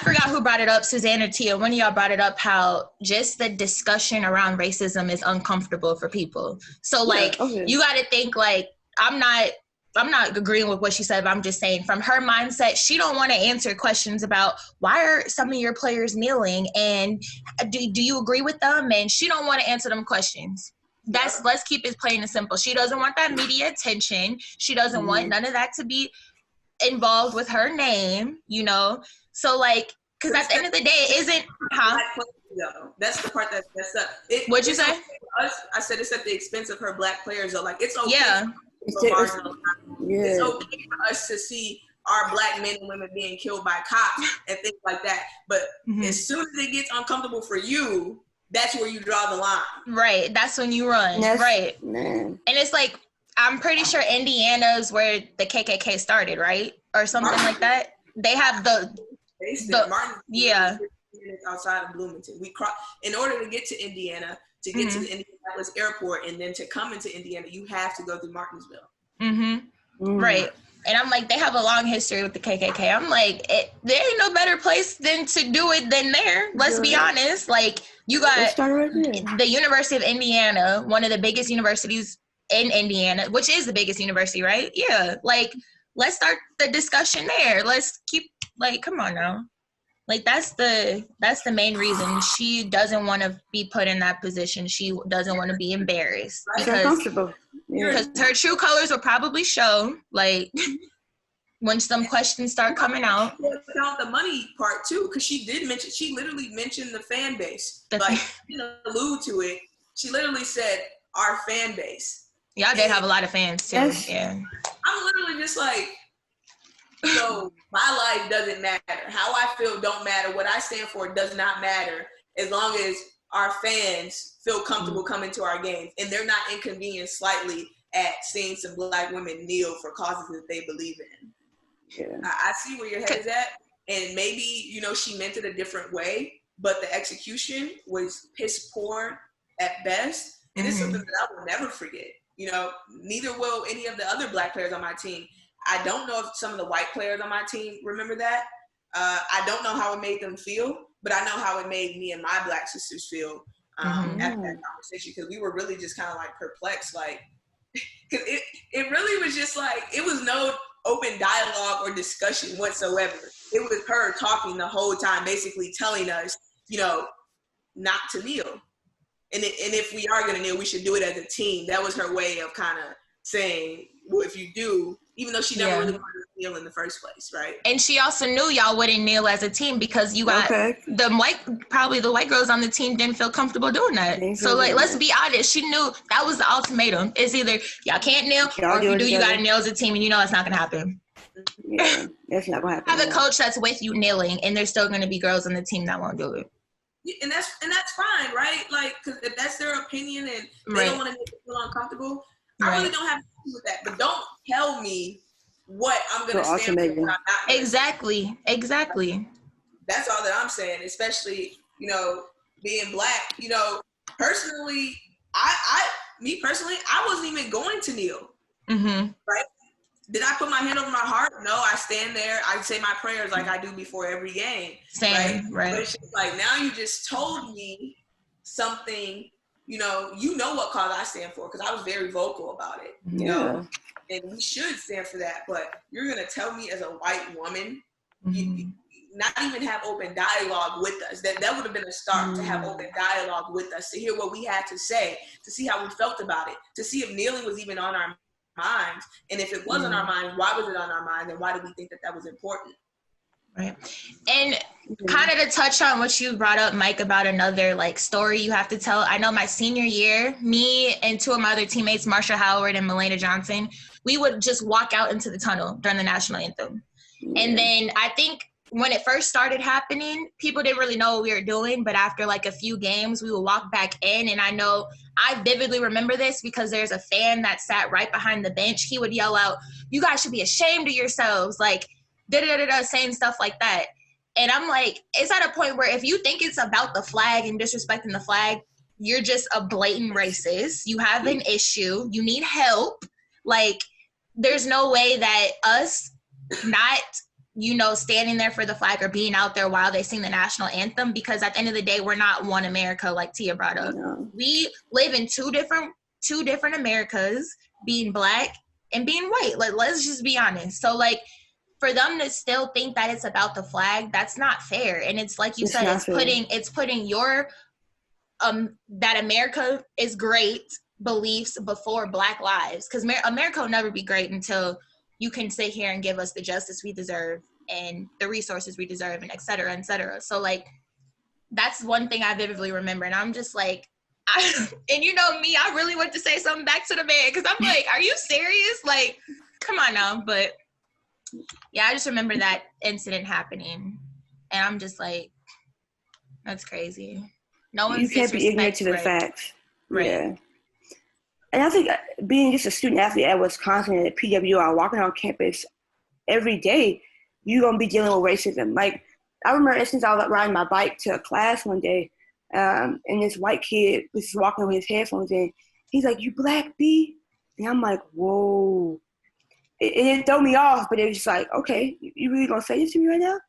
forgot who brought it up, Suzanne or Tia. One of y'all brought it up, how just the discussion around racism is uncomfortable for people. So like, you got to think like, I'm not agreeing with what she said, but I'm just saying from her mindset, she don't want to answer questions about why are some of your players kneeling and do you agree with them? And she don't want to answer them questions. Let's keep it plain and simple. She doesn't want that media attention. She doesn't want none of that to be involved with her name, you know? So like, because at the end of the day, it isn't, That's the part that's up. What'd you say? I said it's at the expense of her Black players, though. Like, it's okay. Yeah. It's okay for us to see our Black men and women being killed by cops and things like that. But as soon as it gets uncomfortable for you, that's where you draw the line. Right. That's when you run. Right. Man. And it's like, I'm pretty sure Indiana's where the KKK started, right? Or something like that. They have the outside of Bloomington. In order to get to Indiana, to get to the Indianapolis airport, and then to come into Indiana, you have to go through Martinsville. Right. And I'm like, they have a long history with the KKK. I'm like, there ain't no better place than to do it than there. Let's be honest. Like, you got the University of Indiana, one of the biggest universities in Indiana, which is the biggest university, right? Yeah. Like, let's start the discussion there. Let's keep, like, come on now. Like, that's the main reason she doesn't want to be put in that position. She doesn't want to be embarrassed because her true colors will probably show, like, when some questions start coming out. Count the money part too, because she literally mentioned the fan base. Like, she didn't allude to it. She literally said our fan base. Y'all did have a lot of fans too. Yeah. I'm literally just like, so my life doesn't matter. How I feel don't matter. What I stand for does not matter, as long as our fans feel comfortable coming to our games and they're not inconvenienced slightly at seeing some Black women kneel for causes that they believe in. Yeah. I see where your head is at, and maybe, you know, she meant it a different way, but the execution was piss poor at best, and it's something that I will never forget. You know, neither will any of the other Black players on my team. I don't know if some of the white players on my team remember that. I don't know how it made them feel, but I know how it made me and my Black sisters feel after that conversation, because we were really just kind of like perplexed, like, because it really was just like, it was no open dialogue or discussion whatsoever. It was her talking the whole time, basically telling us, you know, not to kneel. And if we are going to kneel, we should do it as a team. That was her way of kind of saying, well, if you do, even though she never really wanted to kneel in the first place, right? And she also knew y'all wouldn't kneel as a team because you got the white girls on the team didn't feel comfortable doing that. So, like, let's be honest. She knew that was the ultimatum. It's either y'all can't kneel, or if you do, you got to kneel as a team, and you know it's not going to happen. Yeah, that's not going to happen. Have a coach that's with you kneeling, and there's still going to be girls on the team that won't do it. And that's fine, right? Like, because if that's their opinion and they don't want to make it feel uncomfortable, I really don't have to do with that. But don't tell me what I'm going to stand for. What I'm not Exactly. That's all that I'm saying, especially, you know, being Black. You know, personally, I wasn't even going to kneel. Right? Did I put my hand over my heart? No, I stand there. I say my prayers like I do before every game. Same, right? But it's just like, now you just told me something, you know what cause I stand for, because I was very vocal about it, you know? and we should stand for that. But you're gonna tell me as a white woman, you not even have open dialogue with us. That would have been a start, to have open dialogue with us, to hear what we had to say, to see how we felt about it, to see if kneeling was even on our minds. And if it was on our minds, why was it on our minds? And why did we think that was important? Right. And kind of to touch on what you brought up, Mike, about another like story you have to tell. I know my senior year, me and two of my other teammates, Marsha Howard and Melena Johnson, we would just walk out into the tunnel during the national anthem. And then I think when it first started happening, people didn't really know what we were doing. But after like a few games, we would walk back in. And I know I vividly remember this because there's a fan that sat right behind the bench. He would yell out, "You guys should be ashamed of yourselves." Like, saying stuff like that. And I'm like, it's at a point where if you think it's about the flag and disrespecting the flag, you're just a blatant racist. You have an issue. You need help. Like, there's no way that us not, standing there for the flag or being out there while they sing the national anthem, because at the end of the day, we're not one America, like Tia brought up. We live in two different Americas, being Black and being white. Like, let's just be honest. So, like, for them to still think that it's about the flag, that's not fair. And it's like you said, it's putting your that America is great beliefs before Black lives, because America will never be great until you can sit here and give us the justice we deserve and the resources we deserve, and et cetera, et cetera. So, like, that's one thing I vividly remember. And I'm just like, and you know me, I really want to say something back to the man, because I'm like, are you serious? Like, come on now. But yeah, I just remember that incident happening, and I'm just like, that's crazy. No one's You can't be ignorant to the facts. Right. Yeah. And I think being just a student athlete at Wisconsin at PWI, walking on campus every day, you're going to be dealing with racism. Like, I remember since I was riding my bike to a class one day, and this white kid was walking with his headphones in. He's like, "You Black, B?" And I'm like, whoa. It didn't throw me off, but it was just like, okay, you really going to say this to me right now?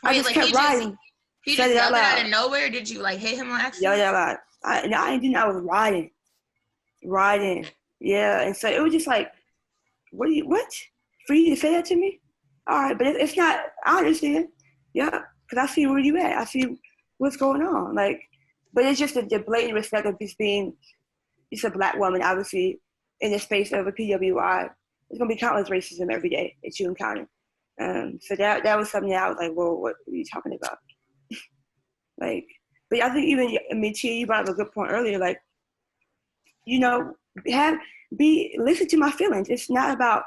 I just kept riding. He just yelled it out of nowhere? Did you, like, hit him on accident? Yeah. I didn't. I was riding. Yeah, and so it was just like, what? For you to say that to me? All right, but it's not. I understand. Yeah, because I see where you at. I see what's going on. Like, but it's just the blatant respect of just being just a Black woman, obviously, in the space of a PWI. There's gonna be countless racism every day that you encounter. So that was something that I was like, well, what are you talking about? Like, but I think Tia, you brought up a good point earlier. Like, listen to my feelings. It's not about.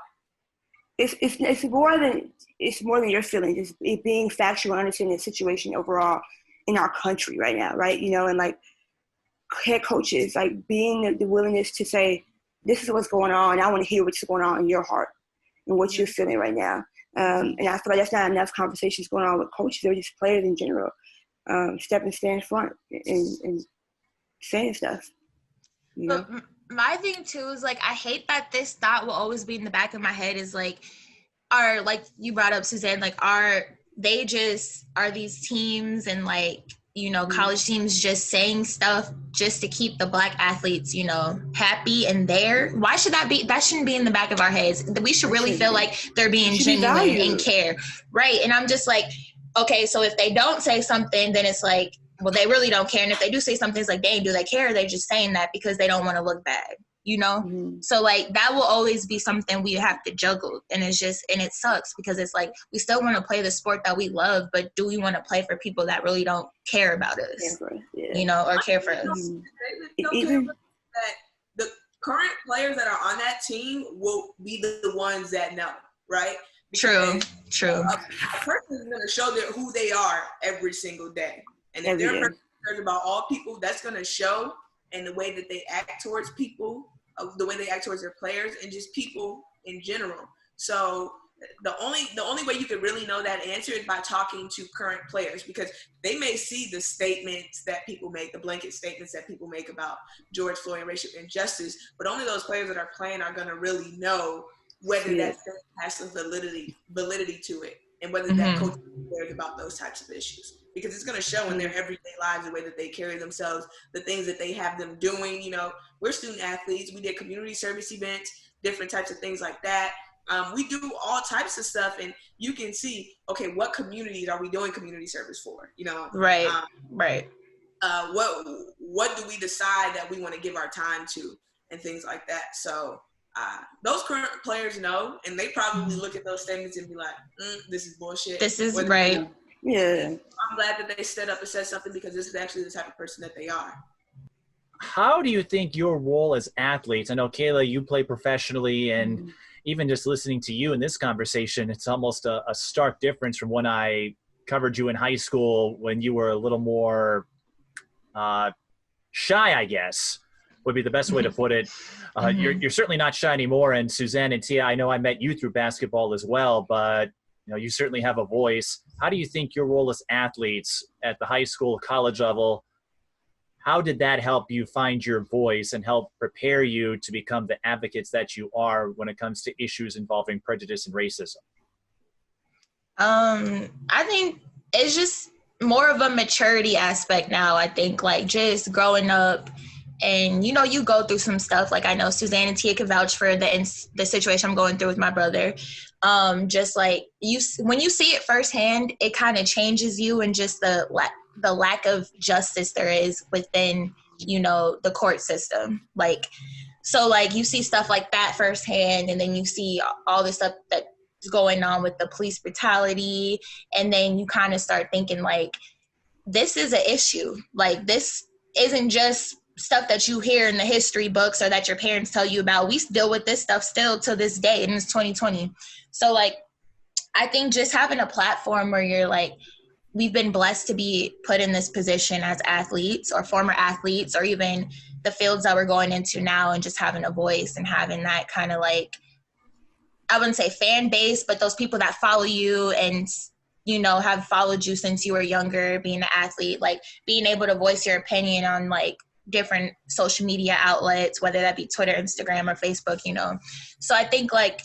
It's more than your feelings. It's being factual, understanding the situation overall in our country right now, right? And like head coaches, like being the willingness to say, this is what's going on. I want to hear what's going on in your heart and what you're feeling right now. And I feel like that's not enough conversations going on with coaches or just players in general. Stand in front and saying stuff. But my thing too is, like, I hate that this thought will always be in the back of my head is like, like you brought up, Suzanne, like, are these teams and like, college teams just saying stuff just to keep the Black athletes, happy and there? Why should that shouldn't be in the back of our heads. We should really feel like they're being genuine and care. Right. And I'm just like, okay, so if they don't say something, then it's like, well, they really don't care. And if they do say something, it's like, dang, do they care? Or they're just saying that because they don't want to look bad, So like, that will always be something we have to juggle. And it sucks because it's like, we still want to play the sport that we love, but do we want to play for people that really don't care about us, or care for us? That the current players that are on that team will be the ones that know, right? True. A person is going to show who they are every single day. And if they're concerned about all people, that's going to show in the way that they act towards people, the way they act towards their players, and just people in general. So the only way you could really know that answer is by talking to current players, because they may see the statements that people make, the blanket statements that people make about George Floyd and racial injustice, but only those players that are playing are going to really know whether that has some validity to it, and whether that coach cares about those types of issues. Because it's going to show in their everyday lives, the way that they carry themselves, the things that they have them doing. We're student athletes. We did community service events. different types of things like that. We do all types of stuff, and you can see, okay, what communities are we doing community service for? Right. What do we decide that we want to give our time to, and things like that. So those current players know, and they probably look at those statements and be like, this is bullshit. This is right. Yeah. I'm glad that they stood up and said something, because this is actually the type of person that they are. How do you think your role as athletes, I know, Cayla, you play professionally, and even just listening to you in this conversation, it's almost a stark difference from when I covered you in high school, when you were a little more shy, I guess, would be the best way to put it. You're certainly not shy anymore. And Suzanne and Tia, I know I met you through basketball as well, but you certainly have a voice. How do you think your role as athletes at the high school, college level, how did that help you find your voice and help prepare you to become the advocates that you are when it comes to issues involving prejudice and racism? I think it's just more of a maturity aspect now. I think, like, just growing up, and you go through some stuff. Like, I know Suzanne and Tia can vouch for the situation I'm going through with my brother. Just like when you see it firsthand, it kind of changes you, and just the lack of justice there is within the court system. Like, so like you see stuff like that firsthand, and then you see all the stuff that's going on with the police brutality, and then you kind of start thinking, like, this is an issue. Like, this isn't just stuff that you hear in the history books or that your parents tell you about. We deal with this stuff still to this day, and it's 2020. So, like, I think just having a platform where you're like, we've been blessed to be put in this position as athletes or former athletes, or even the fields that we're going into now, and just having a voice and having that kind of, like, I wouldn't say fan base, but those people that follow you and have followed you since you were younger, being an athlete, like being able to voice your opinion on like different social media outlets, whether that be Twitter, Instagram, or Facebook, So I think, like,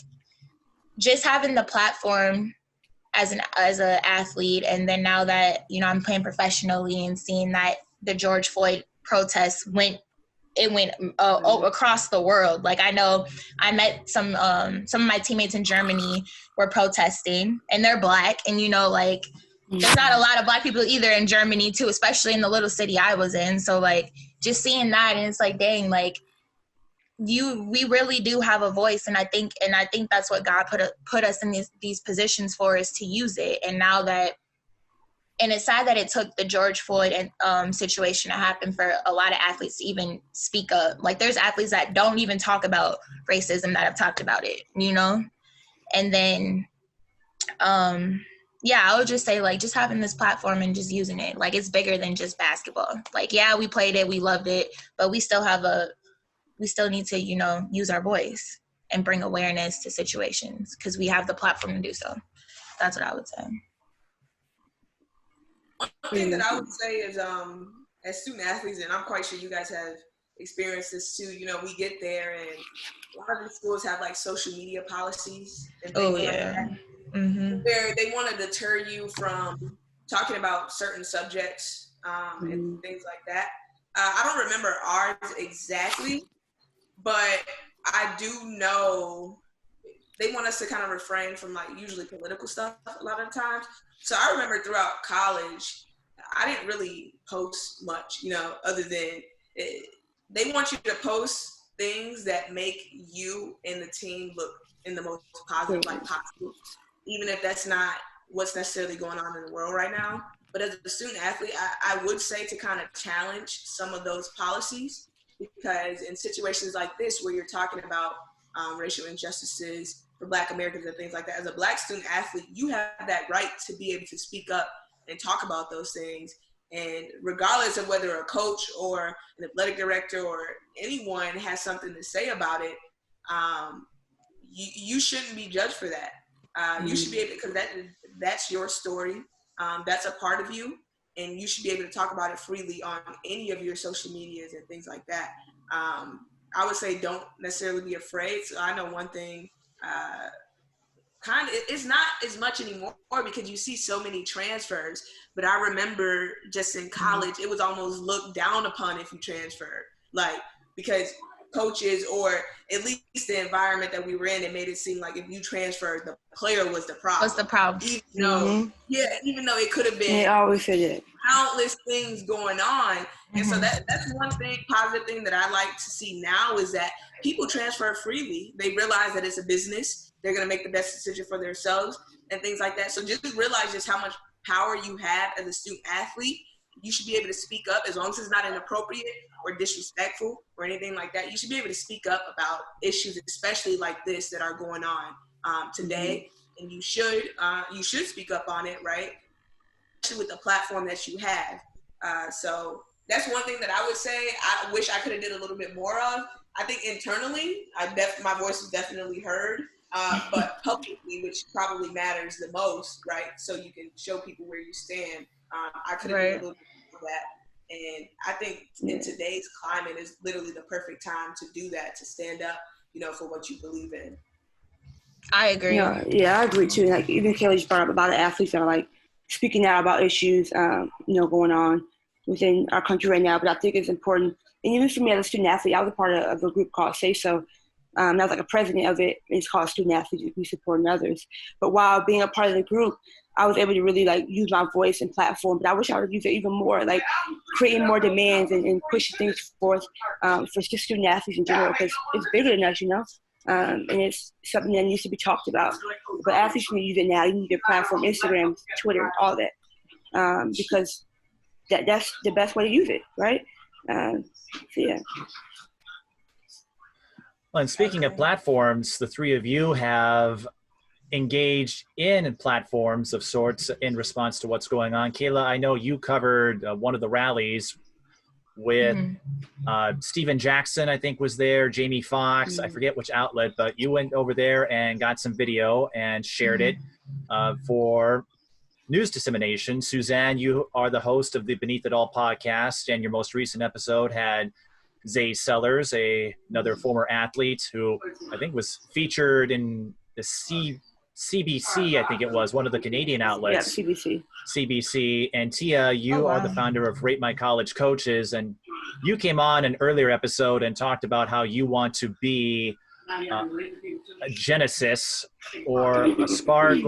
just having the platform as an athlete, and then now that, I'm playing professionally and seeing that the George Floyd protests went across the world. Like, I know I met some of my teammates in Germany were protesting, and they're Black, and like, there's not a lot of Black people either in Germany too, especially in the little city I was in. So like, just seeing that, and it's like, dang, like, we really do have a voice, and I think that's what God put us in these positions for, is to use it. And now that, and it's sad that it took the George Floyd situation to happen for a lot of athletes to even speak up. Like, there's athletes that don't even talk about racism that have talked about it, And then, yeah, I would just say, like, just having this platform and just using it. Like, it's bigger than just basketball. Like, yeah, we played it, we loved it, but we still need to, use our voice and bring awareness to situations, because we have the platform to do so. That's what I would say. One thing that I would say is, as student athletes, and I'm quite sure you guys have experienced this too, we get there, and a lot of the schools have like social media policies and things like that. Where they want to deter you from talking about certain subjects and things like that. I don't remember ours exactly, but I do know they want us to kind of refrain from like usually political stuff a lot of the times. So I remember throughout college, I didn't really post much, other than they want you to post things that make you and the team look in the most positive light possible, even if that's not what's necessarily going on in the world right now. But as a student athlete, I would say to kind of challenge some of those policies, because in situations like this where you're talking about racial injustices for Black Americans and things like that, as a Black student athlete, you have that right to be able to speak up and talk about those things. And regardless of whether a coach or an athletic director or anyone has something to say about it, you shouldn't be judged for that. You should be able to, because that's your story. That's a part of you, and you should be able to talk about it freely on any of your social medias and things like that. I would say don't necessarily be afraid. So I know one thing, it's not as much anymore because you see so many transfers, but I remember just in college, it was almost looked down upon if you transferred, like, because coaches, or at least the environment that we were in, it made it seem like if you transferred, the player was the problem. What's the problem? Even though it could have been they always said it. countless things going on. And so that's one thing, positive thing that I like to see now is that people transfer freely. They realize that it's a business. They're going to make the best decision for themselves and things like that. So just realize just how much power you have as a student athlete. You should be able to speak up as long as it's not inappropriate or disrespectful or anything like that. You should be able to speak up about issues, especially like this, that are going on today. And you should speak up on it, right? Especially with the platform that you have. So that's one thing that I would say I wish I could have did a little bit more of. I think internally, my voice was definitely heard, but publicly, which probably matters the most, right? So you can show people where you stand. I could have done a little bit more of that. And I think in today's climate is literally the perfect time to do that, to stand up, for what you believe in. I agree. Yeah, I agree too. Like even Cayla just brought up about the athletes that are like speaking out about issues, going on within our country right now. But I think it's important. And even for me as a student athlete, I was a part of a group called Say So. I was like a president of it. It's called Student Athletes We Support Others. But while being a part of the group, I was able to really like use my voice and platform. But I wish I would use it even more, like creating more demands and pushing things forth for just student athletes in general, because it's bigger than us, and it's something that needs to be talked about. But athletes need to use it now. You need your platform, Instagram, Twitter, all that, because that's the best way to use it, right? So yeah. Well, and speaking of platforms, the three of you have engaged in platforms of sorts in response to what's going on. Cayla, I know you covered one of the rallies with Steven Jackson, I think, was there, Jamie Foxx, I forget which outlet, but you went over there and got some video and shared it for news dissemination. Suzanne, you are the host of the Beneath It All podcast, and your most recent episode had Zay Sellers, another former athlete who I think was featured in the CBC, I think it was, one of the Canadian outlets. Yeah, CBC. And Tia, you are the founder of Rate My College Coaches, and you came on an earlier episode and talked about how you want to be a genesis or a spark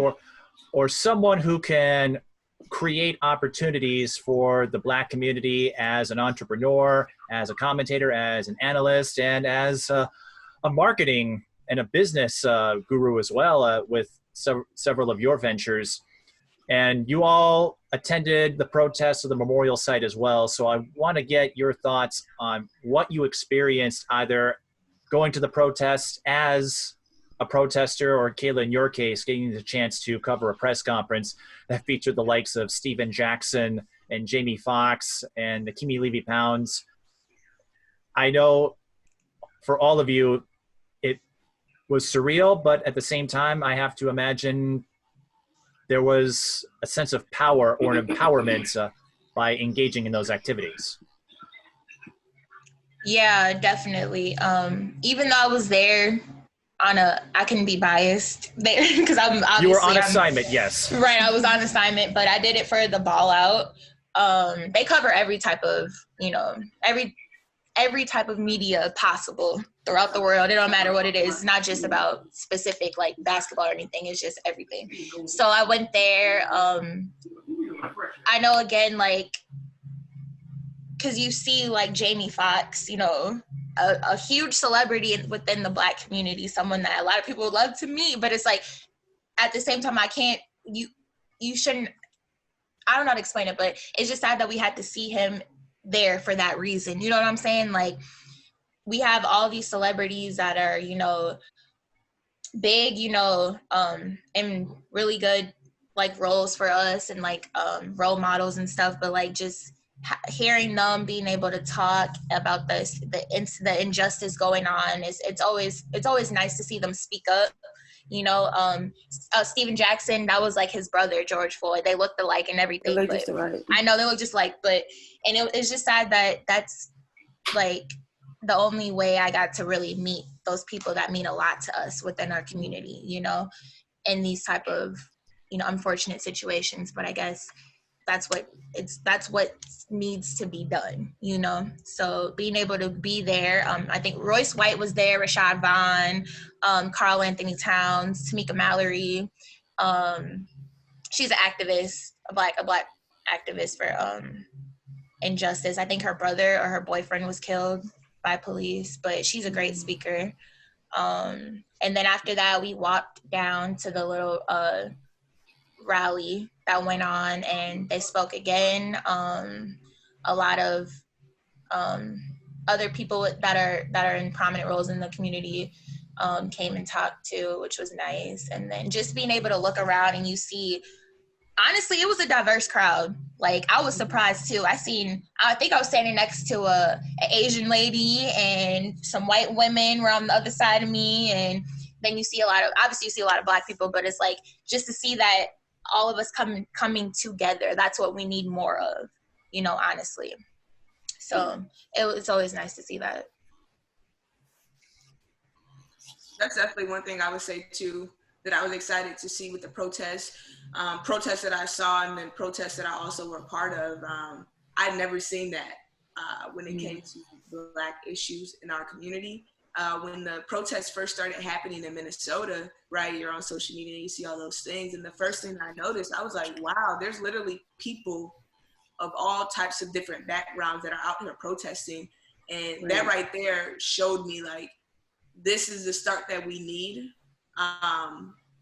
or someone who can create opportunities for the Black community as an entrepreneur, as a commentator, as an analyst, and as a marketing and a business guru as well, with several of your ventures. And you all attended the protests of the memorial site as well. So I want to get your thoughts on what you experienced, either going to the protest as a protester, or Cayla, in your case, getting the chance to cover a press conference that featured the likes of Steven Jackson and Jamie Foxx and Nakimi Levy-Pounds. I know for all of you, it was surreal, but at the same time, I have to imagine there was a sense of power or an empowerment by engaging in those activities. Yeah, definitely. Even though I was there I can be biased there because you were on assignment, yes. Right, I was on assignment, but I did it for the ball out. They cover every type of, every type of media possible throughout the world. It don't matter what it is. It's not just about specific like basketball or anything. It's just everything. So I went there. I know, again, like, because you see like Jamie Foxx, a huge celebrity within the Black community, someone that a lot of people would love to meet, but it's like, at the same time, you shouldn't, I don't know how to explain it, but it's just sad that we had to see him there for that reason. You know what I'm saying? Like, we have all these celebrities that are, big, and really good, like, roles for us and, like, role models and stuff, but, like, just hearing them being able to talk about the injustice going on it's always nice to see them speak up. Steven Jackson, that was like his brother George Floyd. They looked alike and everything. I know they look just like, it's just sad that that's like the only way I got to really meet those people that mean a lot to us within our community, in these type of unfortunate situations. But I guess that's what needs to be done, you know? So being able to be there, I think Royce White was there, Rashad Vaughn, Carl Anthony Towns, Tamika Mallory. She's an activist, a black activist for injustice. I think her brother or her boyfriend was killed by police, but she's a great speaker. And then after that, we walked down to the little rally that went on, and they spoke again. A lot of other people that are in prominent roles in the community came and talked too, which was nice. And then just being able to look around and you see, honestly, it was a diverse crowd. Like, I was surprised too. I think I was standing next to an Asian lady, and some white women were on the other side of me. And then you see a lot of black people, but it's like, just to see that all of us coming together, that's what we need more of, you know, honestly. So it's always nice to see that. That's definitely one thing I would say too, that I was excited to see with the protests that I saw, and then protests that I also were part of. I'd never seen that when it came to Black issues in our community. When the protests first started happening in Minnesota, right, you're on social media and you see all those things. And the first thing I noticed, I was like, wow, there's literally people of all types of different backgrounds that are out here protesting. And that right there showed me, like, this is the start that we need.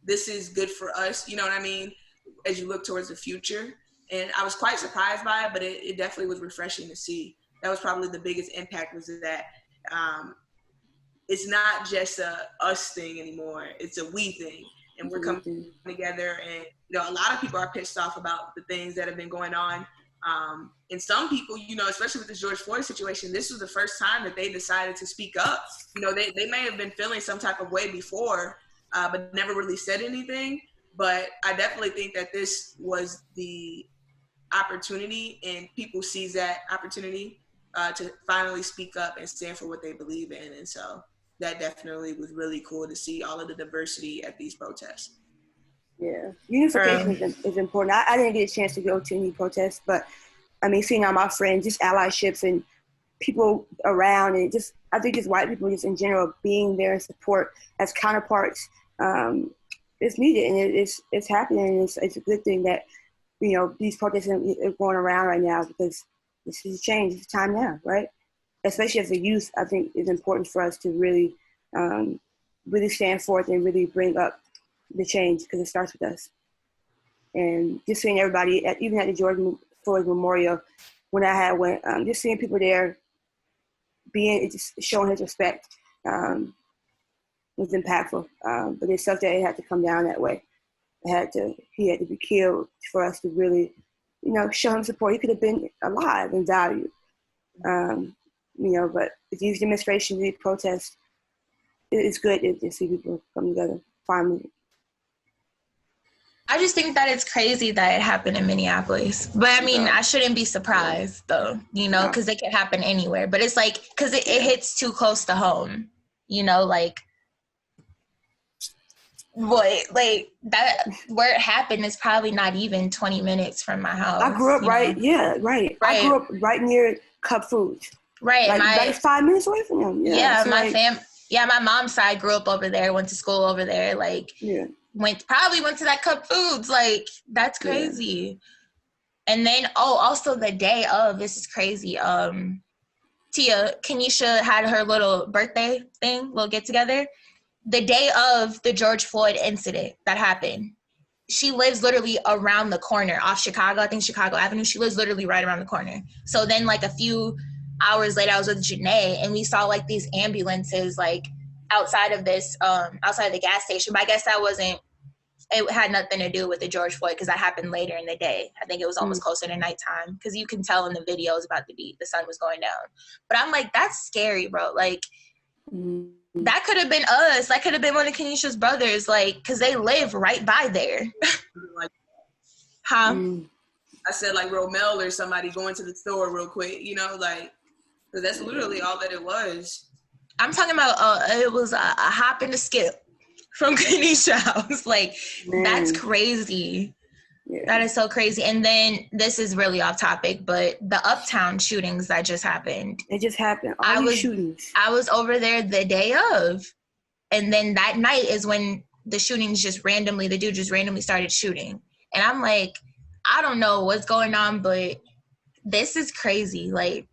This is good for us, you know what I mean, as you look towards the future. And I was quite surprised by it, but it definitely was refreshing to see. That was probably the biggest impact, was that it's not just a us thing anymore. It's a we thing. And we're coming together. And, you know, a lot of people are pissed off about the things that have been going on. And some people, you know, especially with the George Floyd situation, this was the first time that they decided to speak up. You know, they may have been feeling some type of way before, but never really said anything. But I definitely think that this was the opportunity, and people seize that opportunity to finally speak up and stand for what they believe in. And so that definitely was really cool to see all of the diversity at these protests. Yeah, unification is important. I didn't get a chance to go to any protests, but I mean, seeing all my friends, just allyships and people around, and just, I think just white people just in general being there in support as counterparts is needed, and it's happening. And it's a good thing that, you know, these protests are going around right now, because this is a change. It's time now, right? Especially as a youth, I think it's important for us to really, really stand forth and really bring up the change, because it starts with us. And just seeing everybody, even at the George Floyd Memorial, when I went, just seeing people there, just showing his respect was impactful. But it sucked that it had to come down that way. He had to be killed for us to really, you know, show him support. He could have been alive and valued. You know, but these demonstrations, these protests, it's good to see people come together finally. I just think that it's crazy that it happened in Minneapolis. But I mean, I shouldn't be surprised though, you know, because it could happen anywhere. But it's like, because it hits too close to home, you know, like, like that, where it happened is probably not even 20 minutes from my house. I grew up right. I grew up right near Cup Foods. Right. Like 5 minutes away from them. Yeah, so my mom's side grew up over there, went to school over there, like, went to that Cup Foods, like, that's crazy. And then also the day of, this is crazy, Tia, Kenesha had her little birthday thing, little get together, the day of the George Floyd incident that happened. She lives literally around the corner off Chicago, I think Chicago Avenue. She lives literally right around the corner. So then, like, a few hours later, I was with Janae, and we saw, like, these ambulances, like, outside of the gas station. But I guess it had nothing to do with the George Floyd, because that happened later in the day. I think it was almost closer to nighttime, because you can tell in the videos about the sun was going down. But I'm like, that's scary, bro. Like, that could have been us. That could have been one of Kenesha's brothers, like, because they live right by there. Huh? I said, like, Romel or somebody going to the store real quick, you know, like, because that's literally all that it was. I'm talking about it was a hop and a skip from Kenesha's house. Like, that's crazy. Yeah. That is so crazy. And then this is really off topic, but the Uptown shootings that just happened. It just happened. All these shootings. I was over there the day of, and then that night is when the shootings the dude just randomly started shooting. And I'm like, I don't know what's going on, but this is crazy. Like,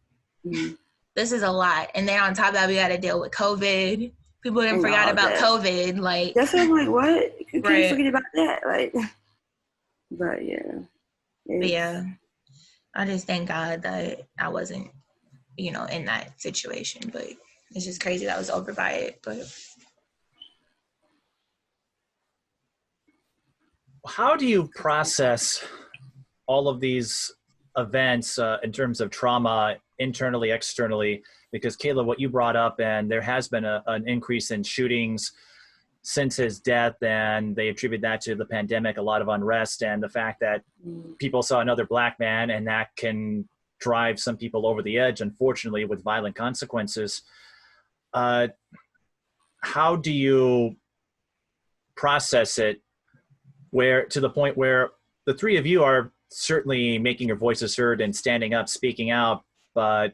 this is a lot. And then on top of that, we got to deal with COVID. People didn't forget about COVID. Like, that's what I'm like, what? You can't forget about that. Like, but yeah. I just thank God that I wasn't, in that situation. But it's just crazy that I was over by it. But how do you process all of these events in terms of trauma, internally, externally? Because Cayla, what you brought up, and there has been an increase in shootings since his death, and they attribute that to the pandemic, a lot of unrest, and the fact that people saw another Black man, and that can drive some people over the edge, unfortunately, with violent consequences. How do you process it to the point where the three of you are certainly making your voices heard and standing up, speaking out, but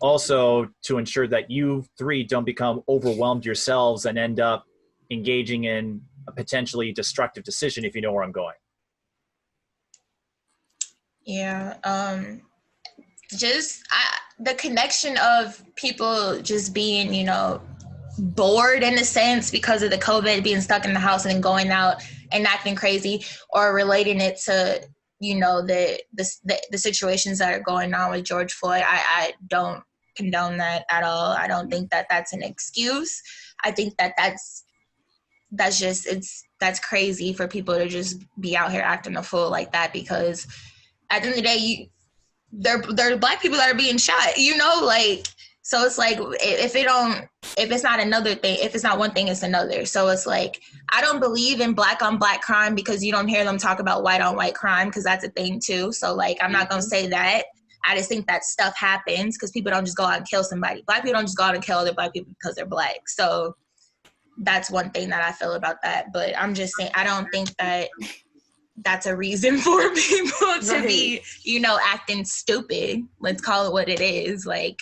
also to ensure that you three don't become overwhelmed yourselves and end up engaging in a potentially destructive decision, if you know where I'm going? Yeah, the connection of people just being, bored in a sense because of the COVID, being stuck in the house and then going out and acting crazy, or relating it to, the situations that are going on with George Floyd. I don't condone that at all. I don't think that that's an excuse. I think that that's crazy for people to just be out here acting a fool like that, because at the end of the day, there are Black people that are being shot, so it's like, if it's not another thing, if it's not one thing, it's another. So it's like, I don't believe in Black on Black crime, because you don't hear them talk about white on white crime, because that's a thing too. So like, I'm not going to say that. I just think that stuff happens because people don't just go out and kill somebody. Black people don't just go out and kill other Black people because they're Black. So that's one thing that I feel about that. But I'm just saying, I don't think that that's a reason for people to be, acting stupid. Let's call it what it is. Like,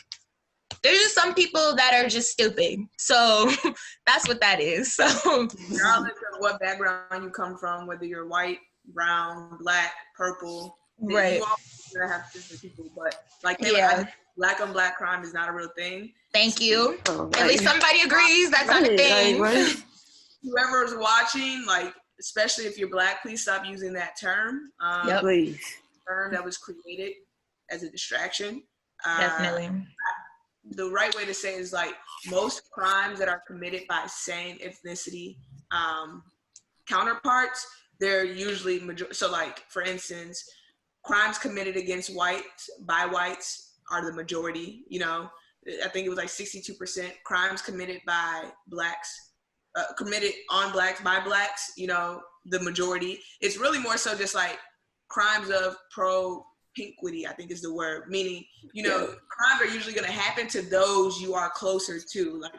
there's just some people that are just stupid. So that's what that is. So regardless of what background you come from, whether you're white, brown, Black, purple, right, you always gonna have different people. But like, Black on Black crime is not a real thing. Thank you. At least somebody agrees that's not a thing. Whoever is watching, like, especially if you're Black, please stop using that term. Please. Term that was created as a distraction. Definitely. The right way to say it is, like, most crimes that are committed by same ethnicity counterparts, they're usually so, like, for instance, crimes committed against whites by whites are the majority. I think it was like 62%. Crimes committed by Blacks, committed on Blacks by Blacks, the majority. It's really more so just like crimes of propinquity, I think is the word, meaning, crimes are usually going to happen to those you are closer to, like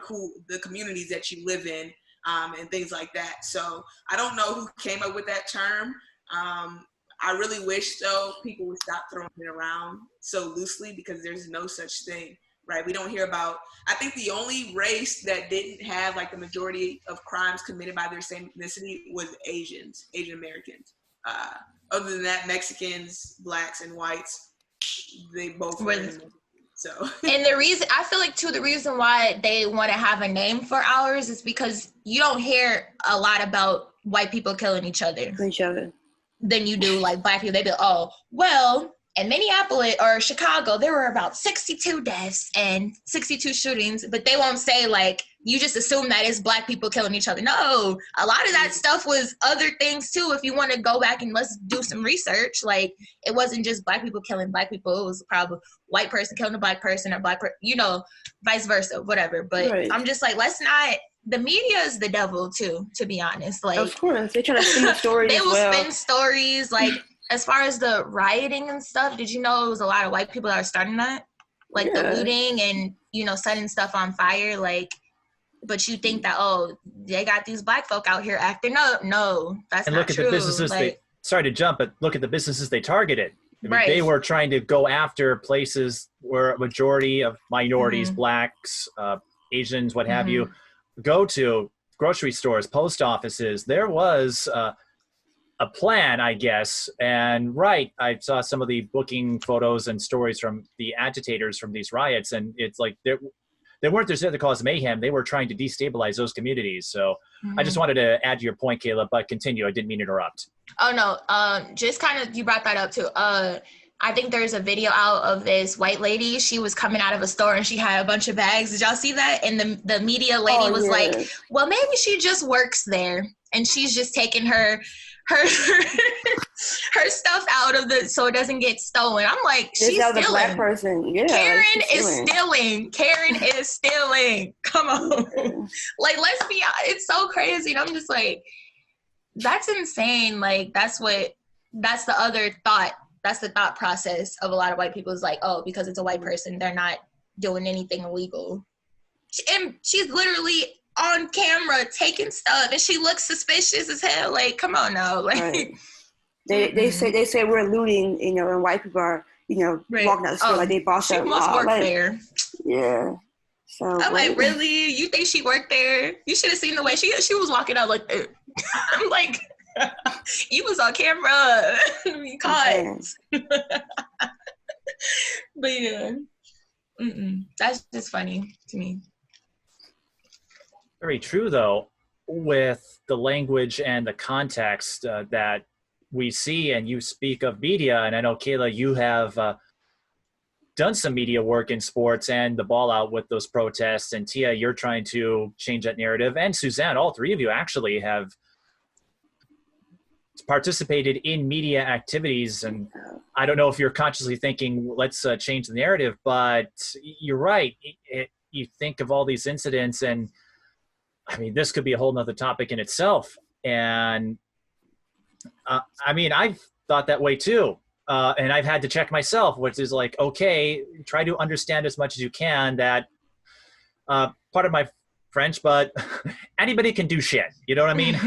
the communities that you live in, and things like that. So I don't know who came up with that term. I really wish, though, people would stop throwing it around so loosely, because there's no such thing, right? We don't hear about, I think the only race that didn't have like the majority of crimes committed by their same ethnicity was Asian Americans. Other than that, Mexicans, Blacks, and whites, they both were. So. And the reason, I feel like, too, the reason why they want to have a name for ours is because you don't hear a lot about white people killing each other. Than you do like Black people. They be, oh, well, in Minneapolis or Chicago, there were about 62 deaths and 62 shootings, but they won't say, like, you just assume that it's Black people killing each other. No, a lot of that stuff was other things too. If you want to go back and let's do some research, like, it wasn't just Black people killing Black people. It was probably white person killing a Black person, or Black person, vice versa, whatever. But right. I'm just like, let's not. The media is the devil too, to be honest. Like, of course, they try to spin the stories. They will spin stories. Like, as far as the rioting and stuff, did you know it was a lot of white people that are starting that? Like, the looting and, setting stuff on fire. Like, but you think that, oh, they got these Black folk out here acting up. No, that's not true. And look at the businesses sorry to jump, but look at the businesses they targeted. I mean, Right. they were trying to go after places where a majority of minorities, blacks, Asians, what have you, go to, grocery stores, post offices. There was a plan, I guess. And I saw some of the booking photos and stories from the agitators from these riots, and it's like they weren't just there to cause mayhem. They were trying to destabilize those communities. So I just wanted to add to your point, Cayla, but continue. I didn't mean to interrupt. Oh, no. Just kind of, you brought that up too. I think there's a video out of this white lady. She was coming out of a store and she had a bunch of bags. Did y'all see that? And the media lady was like, well, maybe she just works there and she's just taking her stuff out of so it doesn't get stolen. I'm like, she's stealing. A black person. Yeah, Karen is stealing. Karen is stealing. Come on. Like, let's be honest. It's so crazy. And I'm just like, that's insane. Like, that's the other thought. That's the thought process of a lot of white people is like, oh, because it's a white person, they're not doing anything illegal. And she's literally on camera taking stuff and she looks suspicious as hell. Like, come on now. Like, right. They say we're looting, and white people are, walking out the store like they boss up. She must work there. Yeah. So I'm like, really? You think she worked there? You should have seen the way she was walking out like that. I'm like, you was on camera. You caught. But yeah. That's just funny to me. Very true, though, with the language and the context that we see, and you speak of media, and I know, Cayla, you have done some media work in sports and the ball out with those protests, and Tia, you're trying to change that narrative, and Suzanne, all three of you actually have participated in media activities, and I don't know if you're consciously thinking, let's change the narrative, but you're right. You think of all these incidents, and I mean, this could be a whole nother topic in itself. And I mean, I've thought that way too. And I've had to check myself, which is like, okay, try to understand as much as you can that part of my French, but anybody can do shit. You know what I mean?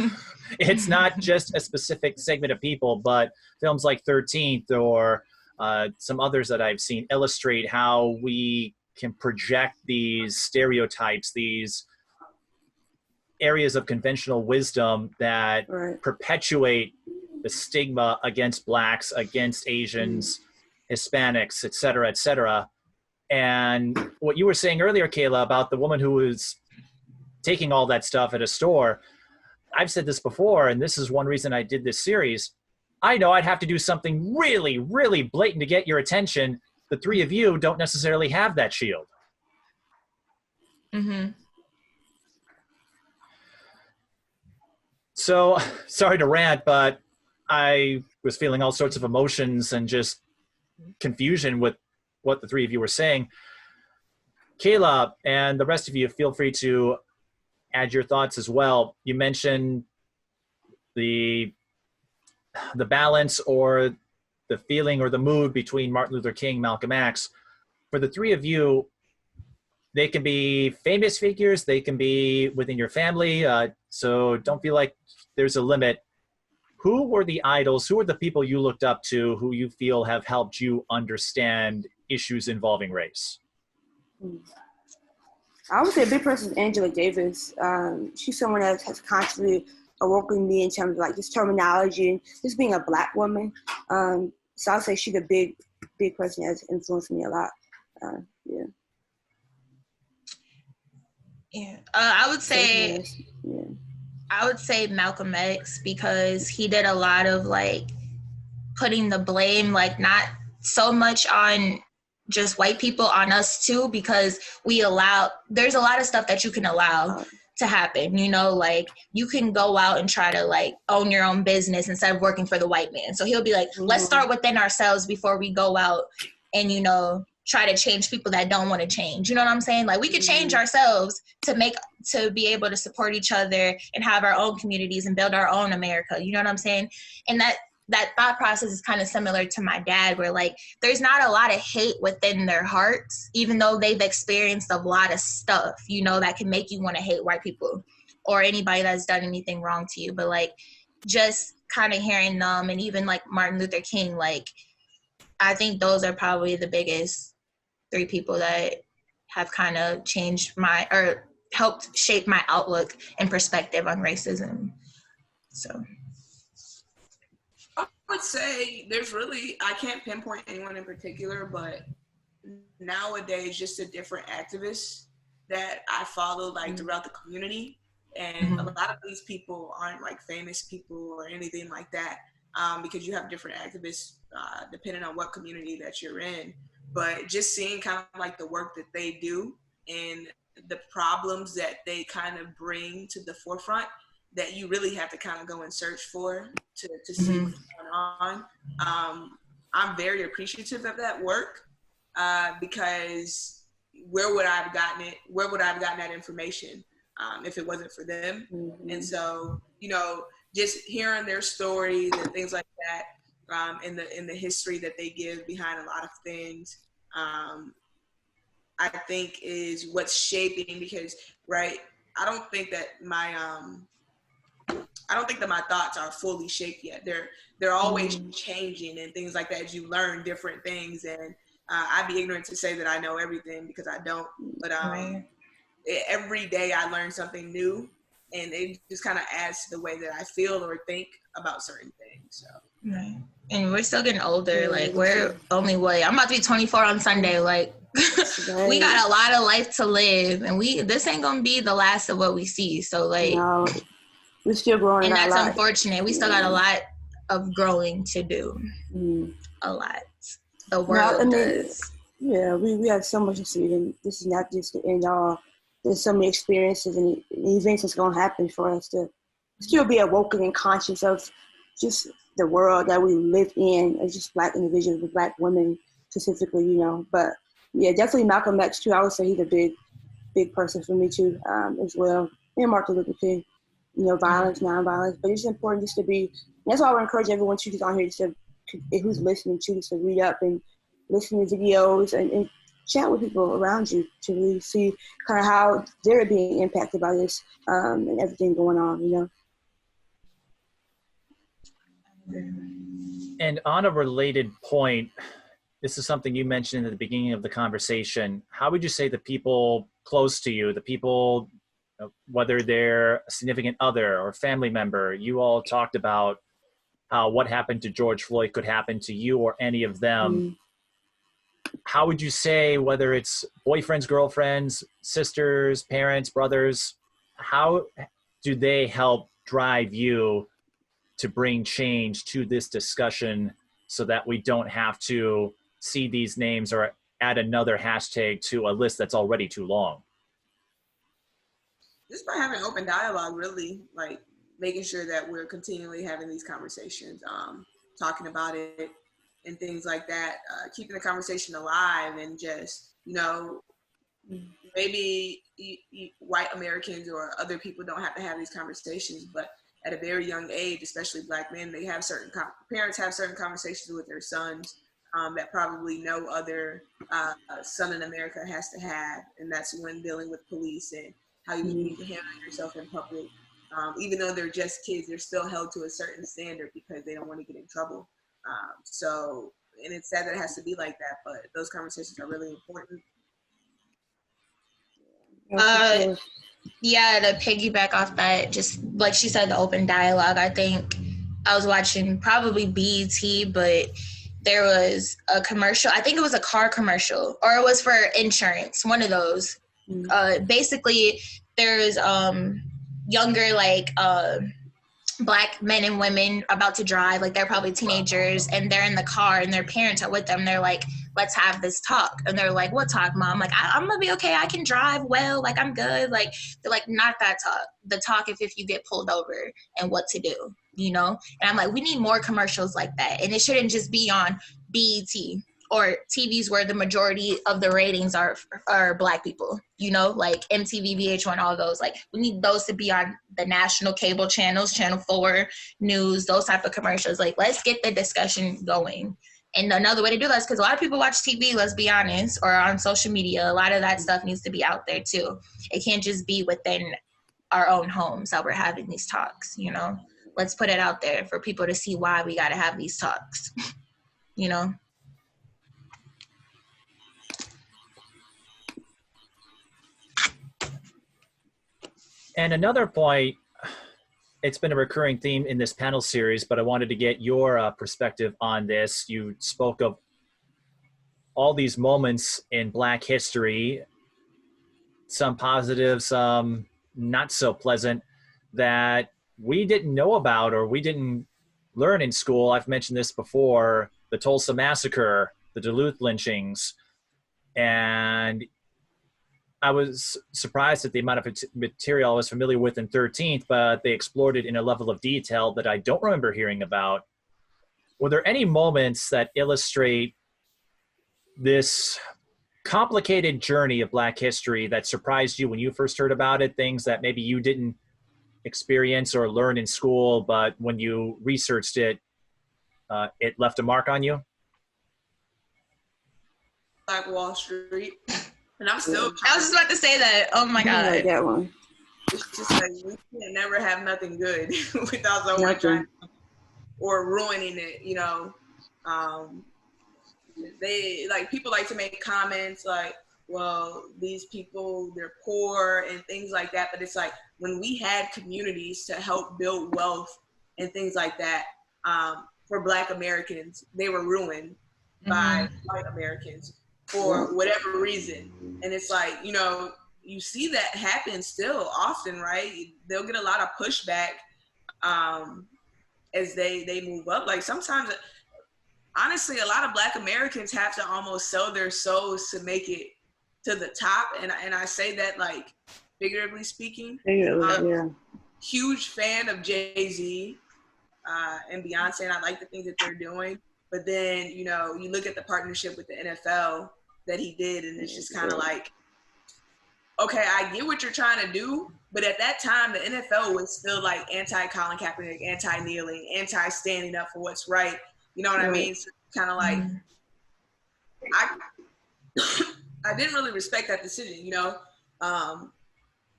It's not just a specific segment of people, but films like 13th or some others that I've seen illustrate how we can project these stereotypes, these areas of conventional wisdom that perpetuate the stigma against blacks, against Asians, Hispanics, et cetera, et cetera. And what you were saying earlier, Cayla, about the woman who was taking all that stuff at a store, I've said this before, and this is one reason I did this series. I know I'd have to do something really, really blatant to get your attention. The three of you don't necessarily have that shield. So, sorry to rant, but I was feeling all sorts of emotions and just confusion with what the three of you were saying. Cayla and the rest of you, feel free to add your thoughts as well. You mentioned the balance or the feeling or the mood between Martin Luther King, Malcolm X. For the three of you, they can be famous figures, they can be within your family, so don't feel like there's a limit. Who were the idols, who were the people you looked up to who you feel have helped you understand issues involving race? I would say a big person is Angela Davis. She's someone that has constantly awoken me in terms of like just terminology and just being a Black woman. So I would say she's a big person that has influenced me a lot. I would say Malcolm X, because he did a lot of like putting the blame, like not so much on just white people, on us too, because there's a lot of stuff that you can allow to happen, like you can go out and try to like own your own business instead of working for the white man. So he'll be like, let's start within ourselves before we go out and, try to change people that don't want to change. You know what I'm saying? Like we could change ourselves to be able to support each other and have our own communities and build our own America. You know what I'm saying? And that thought process is kind of similar to my dad, where like there's not a lot of hate within their hearts, even though they've experienced a lot of stuff, that can make you want to hate white people or anybody that's done anything wrong to you. But like just kind of hearing them, and even like Martin Luther King, like I think those are probably the biggest 3 people that have kind of changed or helped shape my outlook and perspective on racism. So I would say I can't pinpoint anyone in particular, but nowadays just the different activists that I follow like throughout the community. And a lot of these people aren't like famous people or anything like that, because you have different activists depending on what community that you're in. But just seeing kind of like the work that they do and the problems that they kind of bring to the forefront that you really have to kind of go and search for to see what's going on. I'm very appreciative of that work because where would I have gotten it? Where would I have gotten that information if it wasn't for them? And so, you know, just hearing their stories and things like that, in the history that they give behind a lot of things, I think is what's shaping, because right, I don't think that my thoughts are fully shaped yet. They're always changing and things like that as you learn different things. And I'd be ignorant to say that I know everything because I don't. But every day I learn something new, and it just kind of adds to the way that I feel or think about certain things. So. Right. And we're still getting older. Like we're only I'm about to be 24 on Sunday. Like we got a lot of life to live, and this ain't gonna be the last of what we see. So like. No. We're still growing. And that's unfortunate. We still got a lot of growing to do. A lot. The world does. Yeah, we have so much to see, and this is not just the end all. There's so many experiences and events that's going to happen for us to still be awoken and conscious of just the world that we live in as just Black individuals, with Black women specifically, you know. But yeah, definitely Malcolm X too. I would say he's a big person for me too, as well. And Martin Luther King. You know, violence, nonviolence, but it's important just to be. That's why I would encourage everyone to just on here who's listening to just to read up and listen to videos and chat with people around you to really see kind of how they're being impacted by this and everything going on. You know. And on a related point, this is something you mentioned at the beginning of the conversation. How would you say the people close to you, the people, whether they're a significant other or family member, you all talked about how what happened to George Floyd could happen to you or any of them. How would you say, whether it's boyfriends, girlfriends, sisters, parents, brothers, how do they help drive you to bring change to this discussion so that we don't have to see these names or add another hashtag to a list that's already too long? Just by having open dialogue, really, like making sure that we're continually having these conversations, talking about it and things like that, keeping the conversation alive, and just, you know, maybe white Americans or other people don't have to have these conversations, but at a very young age, especially Black men, they have parents have certain conversations with their sons that probably no other son in America has to have, and that's when dealing with police and how you need to handle yourself in public. Even though they're just kids, they're still held to a certain standard because they don't want to get in trouble. So, and it's sad that it has to be like that, but those conversations are really important. Yeah, to piggyback off that, just like she said, the open dialogue, I think I was watching probably BET, but there was a commercial, I think it was a car commercial, or it was for insurance, one of those. Basically, there's younger, like, Black men and women about to drive, like they're probably teenagers, and they're in the car and their parents are with them. They're like, let's have this talk. And they're like, what talk, Mom? Like, I'm gonna be okay. I can drive well. Like, I'm good. Like, they're like, not that talk. The talk if you get pulled over and what to do, you know? And I'm like, we need more commercials like that. And it shouldn't just be on BET or TVs where the majority of the ratings are Black people, you know, like MTV, VH1, all those. Like, we need those to be on the national cable channels, Channel 4, news, those type of commercials. Like, let's get the discussion going. And another way to do that is because a lot of people watch TV, let's be honest, or on social media. A lot of that stuff needs to be out there too. It can't just be within our own homes that we're having these talks, you know? let's put it out there for people to see why we got to have these talks, you know? And another point, it's been a recurring theme in this panel series, but I wanted to get your perspective on this. You spoke of all these moments in Black history, some positive, some not so pleasant, that we didn't know about or we didn't learn in school. I've mentioned this before, the Tulsa Massacre, the Duluth lynchings, and I was surprised at the amount of material I was familiar with in 13th, but they explored it in a level of detail that I don't remember hearing about. Were there any moments that illustrate this complicated journey of Black history that surprised you when you first heard about it, things that maybe you didn't experience or learn in school, but when you researched it, it left a mark on you? Black Wall Street. And I'm still I was just about to say that. Oh my God. Like that one. It's just like we can never have nothing good without someone trying or ruining it, you know. They like people like to make comments like, well, these people, they're poor and things like that. But it's like when we had communities to help build wealth and things like that, for Black Americans, they were ruined by white Americans for whatever reason. And it's like, you know, you see that happen still often, right? They'll get a lot of pushback as they move up. Like sometimes, honestly, a lot of Black Americans have to almost sell their souls to make it to the top. And I say that like figuratively speaking. Yeah. Huge fan of Jay-Z and Beyonce, and I like the things that they're doing. But then, you know, you look at the partnership with the NFL that he did, and it's just kind of like, okay, I get what you're trying to do, but at that time, the NFL was still like anti-Colin Kaepernick, anti-kneeling, anti-standing up for what's right. You know what I mean? So kind of like, I didn't really respect that decision, you know?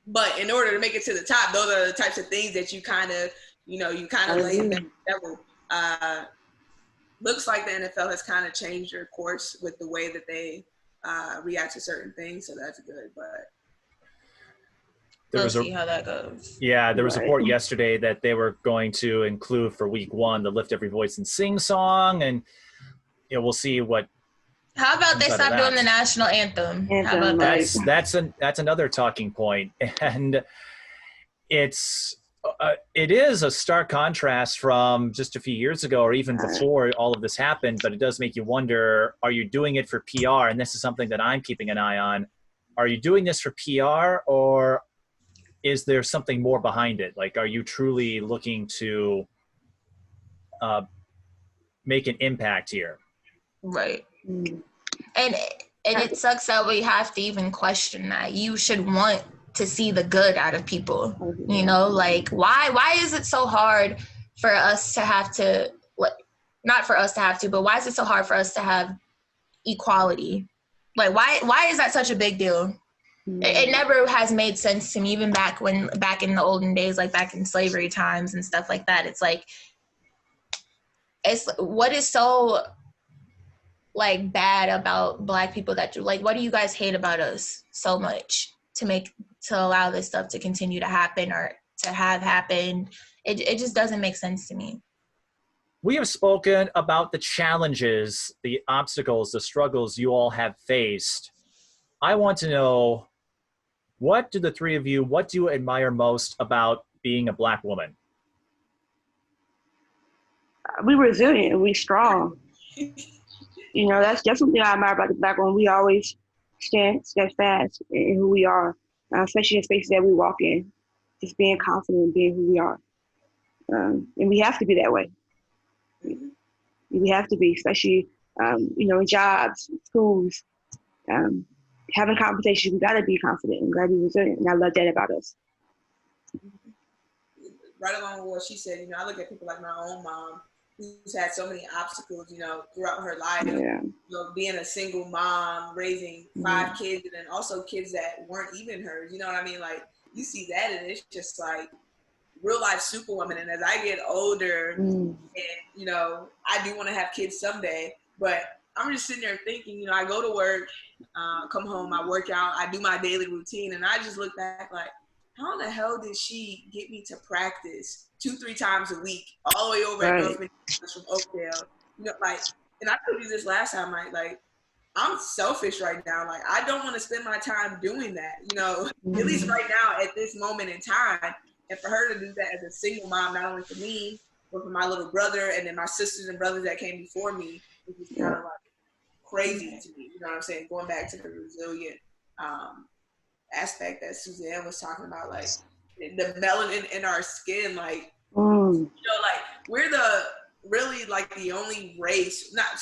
But in order to make it to the top, those are the types of things that you kind of, you know, you kind of lay in the devil. Looks like the NFL has kind of changed their course with the way that they react to certain things, so that's good. But we'll see how that goes. Yeah, there was a report yesterday that they were going to include for week 1 the Lift Every Voice and Sing song, and you know, we'll see what. How about they stop doing the national anthem? How about that? That's another talking point, and it is a stark contrast from just a few years ago or even before all of this happened, but it does make you wonder, are you doing it for PR? And this is something that I'm keeping an eye on. Are you doing this for PR, or is there something more behind it? Like, are you truly looking to make an impact here? Right. And it sucks that we have to even question that. You should want to see the good out of people, you know, like why is it so hard for us to have to, not for us to have to, but why is it so hard for us to have equality? Like why is that such a big deal? It never has made sense to me, even back in the olden days, like back in slavery times and stuff like that. It's like, it's what is so like bad about Black people that like, what do you guys hate about us so much to allow this stuff to continue to happen or to have happened? It just doesn't make sense to me. We have spoken about the challenges, the obstacles, the struggles you all have faced. I want to know, what do the three of you, what do you admire most about being a Black woman? We're resilient and we're strong. You know, that's something I admire about the Black woman. We always stand fast in who we are, especially in spaces that we walk in, just being confident in being who we are. And we have to be that way. We have to be, especially, you know, in jobs, schools, having conversations. We gotta be confident and gotta be resilient. And I love that about us. Right along with what she said, you know, I look at people like my own mom, who's had so many obstacles, you know, throughout her life. Yeah. You know, being a single mom, raising 5 kids, and then also kids that weren't even hers. You know what I mean? Like, you see that, and it's just like, real life superwoman. And as I get older, and you know, I do want to have kids someday, but I'm just sitting there thinking, you know, I go to work, come home, I work out, I do my daily routine, and I just look back like, how in the hell did she get me to practice 2-3 times a week, all the way over at North Minneapolis from Oakdale? You know, like, and I told you this last time, like I'm selfish right now. Like, I don't want to spend my time doing that, you know, at least right now at this moment in time. And for her to do that as a single mom, not only for me, but for my little brother and then my sisters and brothers that came before me, it was kind of like crazy to me. You know what I'm saying? Going back to the resilient aspect that Suzanne was talking about, like the melanin in our skin, like, you know, like we're really like the only race, not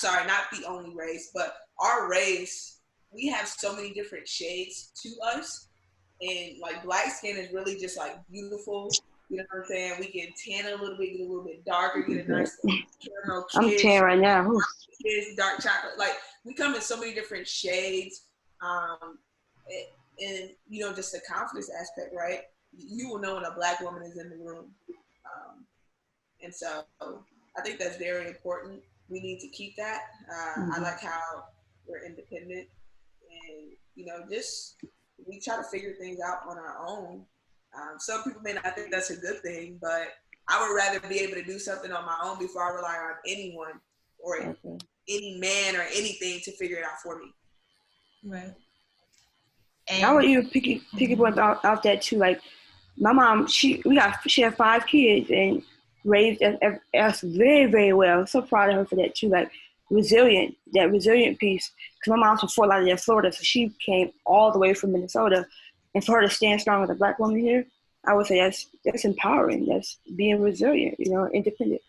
the only race, but our race, we have so many different shades to us. And like black skin is really just like beautiful. You know what I'm saying? We can tan a little bit, get a little bit darker, get a nice caramel kiss. I'm tan right now. Kiss, dark chocolate. Like we come in so many different shades. And you know, just the confidence aspect, right? You will know when a black woman is in the room. And so I think that's very important. We need to keep that. I like how we're independent and, you know, just we try to figure things out on our own. Some people may not think that's a good thing, but I would rather be able to do something on my own before I rely on anyone or any man or anything to figure it out for me. Right. And I would even pick out that too. Like my mom, she had 5 kids and raised us very, very well. So proud of her for that too. Like that resilient piece. Because my mom's from Fort Lauderdale, Florida, so she came all the way from Minnesota. And for her to stand strong with a black woman here, I would say that's empowering. That's being resilient, you know, independent.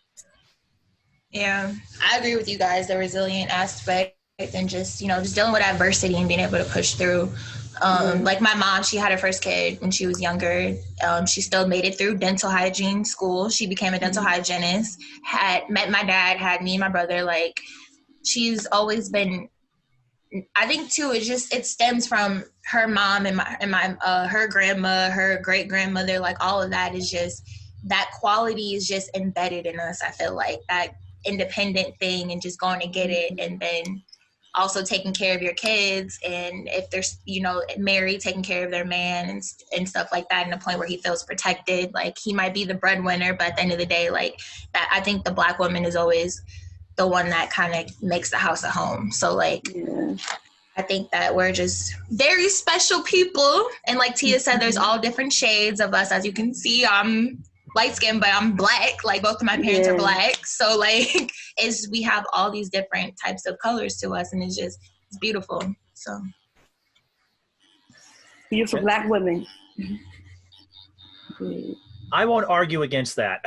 Yeah, I agree with you guys. The resilient aspect and just, you know, just dealing with adversity and being able to push through. Like my mom, she had her first kid when she was younger. She still made it through dental hygiene school. She became a dental hygienist, had met my dad, had me and my brother. Like, she's always been, I think too, it stems from her mom and my her grandma, her great grandmother. Like all of that is just, that quality is just embedded in us. I feel like that independent thing and just going to get it, and then also taking care of your kids, and if they're, you know, married, taking care of their man and stuff like that, in a point where he feels protected. Like he might be the breadwinner, but at the end of the day, like that, I think the black woman is always the one that kind of makes the house a home. So like, I think that we're just very special people. And like Tia said, there's all different shades of us. As you can see, I'm light skinned, but I'm black. Like both of my parents are black. So like, we have all these different types of colors to us, and it's beautiful. So beautiful black women. I won't argue against that.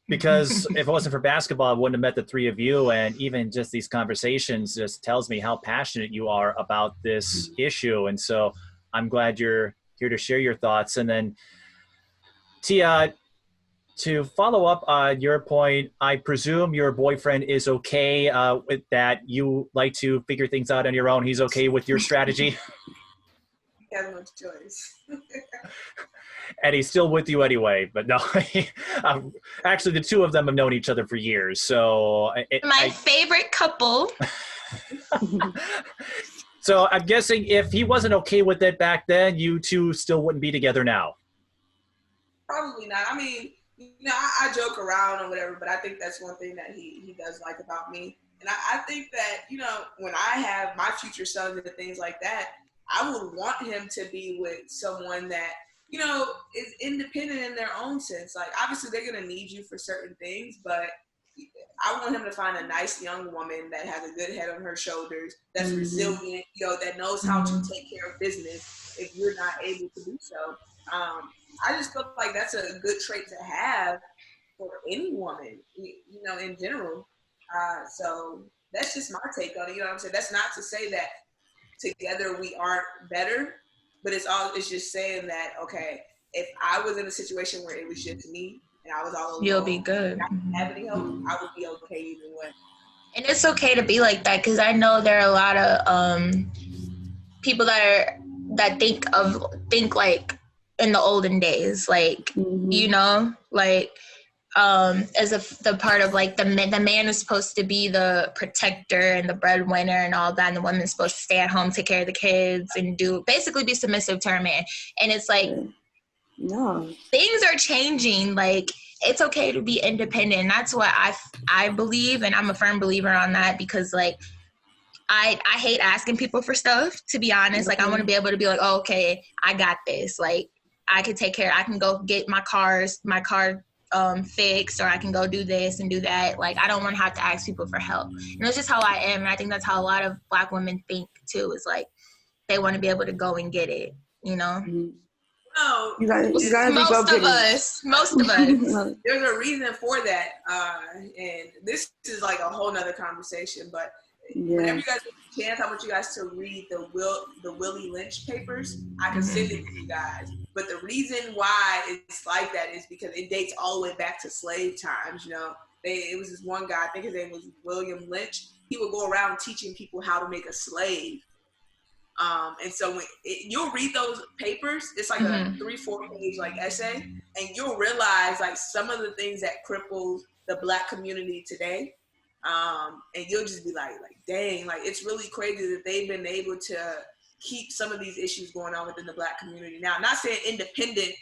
Because if it wasn't for basketball, I wouldn't have met the 3 of you. And even just these conversations just tells me how passionate you are about this issue. And so I'm glad you're here to share your thoughts. And then Tia, to follow up on your point, I presume your boyfriend is okay with that. You like to figure things out on your own. He's okay with your strategy. He has no choice. And he's still with you anyway, but no, actually the 2 of them have known each other for years. So my favorite couple. So I'm guessing if he wasn't okay with it back then, you 2 still wouldn't be together now. Probably not. I mean, you know, I joke around or whatever, but I think that's one thing that he does like about me. And I think that, you know, when I have my future sons and things like that, I would want him to be with someone that, you know, is independent in their own sense. Like, obviously, they're going to need you for certain things, but I want him to find a nice young woman that has a good head on her shoulders, that's resilient, you know, that knows how to take care of business if you're not able to do so. I just feel like that's a good trait to have for any woman, you know, in general. So that's just my take on it. You know what I'm saying? That's not to say that together we aren't better, but it's just saying that, okay, if I was in a situation where it was just me and I was all alone, you'll be good. I didn't have any help, I would be okay either way. And it's okay to be like that, because I know there are a lot of people that think like in the olden days, like, you know, like, as the part of like the man is supposed to be the protector and the breadwinner and all that, and the woman's supposed to stay at home, take care of the kids, and basically be submissive to her man. And it's like, no, things are changing. Like, it's okay to be independent. And that's what I believe, and I'm a firm believer on that, because like I hate asking people for stuff, to be honest. Like, I want to be able to be like, oh, okay, I got this. Like, I can take care. I can go get my car fixed, or I can go do this and do that. Like, I don't want to have to ask people for help. And that's just how I am. And I think that's how a lot of Black women think too, is like, they want to be able to go and get it, you know? No, most of us. There's a reason for that. And this is like a whole nother conversation, but whenever you guys get a chance, I want you guys to read the Willie Lynch papers. I can send it to you guys. But the reason why it's like that is because it dates all the way back to slave times. You know, it was this one guy, I think his name was William Lynch. He would go around teaching people how to make a slave. And so when you'll read those papers, it's like a 3-4 page like essay, and you'll realize like some of the things that cripples the Black community today. And you'll just be like, dang, like it's really crazy that they've been able to keep some of these issues going on within the Black community. Now, I'm not saying independent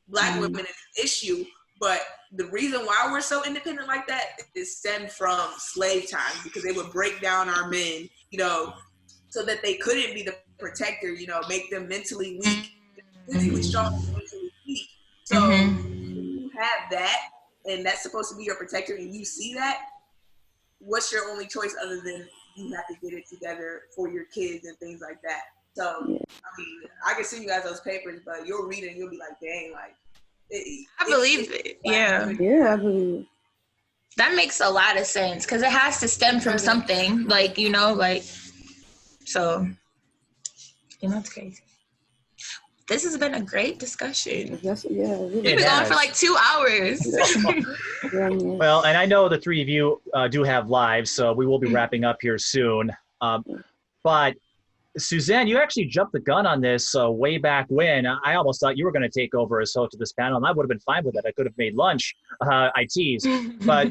Black women is an issue, but the reason why we're so independent like that is stemmed from slave times, because they would break down our men, you know, so that they couldn't be the protector, you know, make them mentally weak, physically strong, mentally weak. So you have that, and that's supposed to be your protector, and you see that, what's your only choice other than you have to get it together for your kids and things like that? So, I mean, I can send you guys those papers, but you'll read it and you'll be like, dang, like. I believe it. Yeah, I believe it. That makes a lot of sense, because it has to stem from something, like, you know, like, so, you know, it's crazy. This has been a great discussion. Yes, yeah, really. We've been going for like 2 hours. Well, and I know the three of you do have lives, so we will be wrapping up here soon. But Suzanne, you actually jumped the gun on this way back when. I almost thought you were going to take over as host of this panel, and I would have been fine with it. I could have made lunch. I tease. But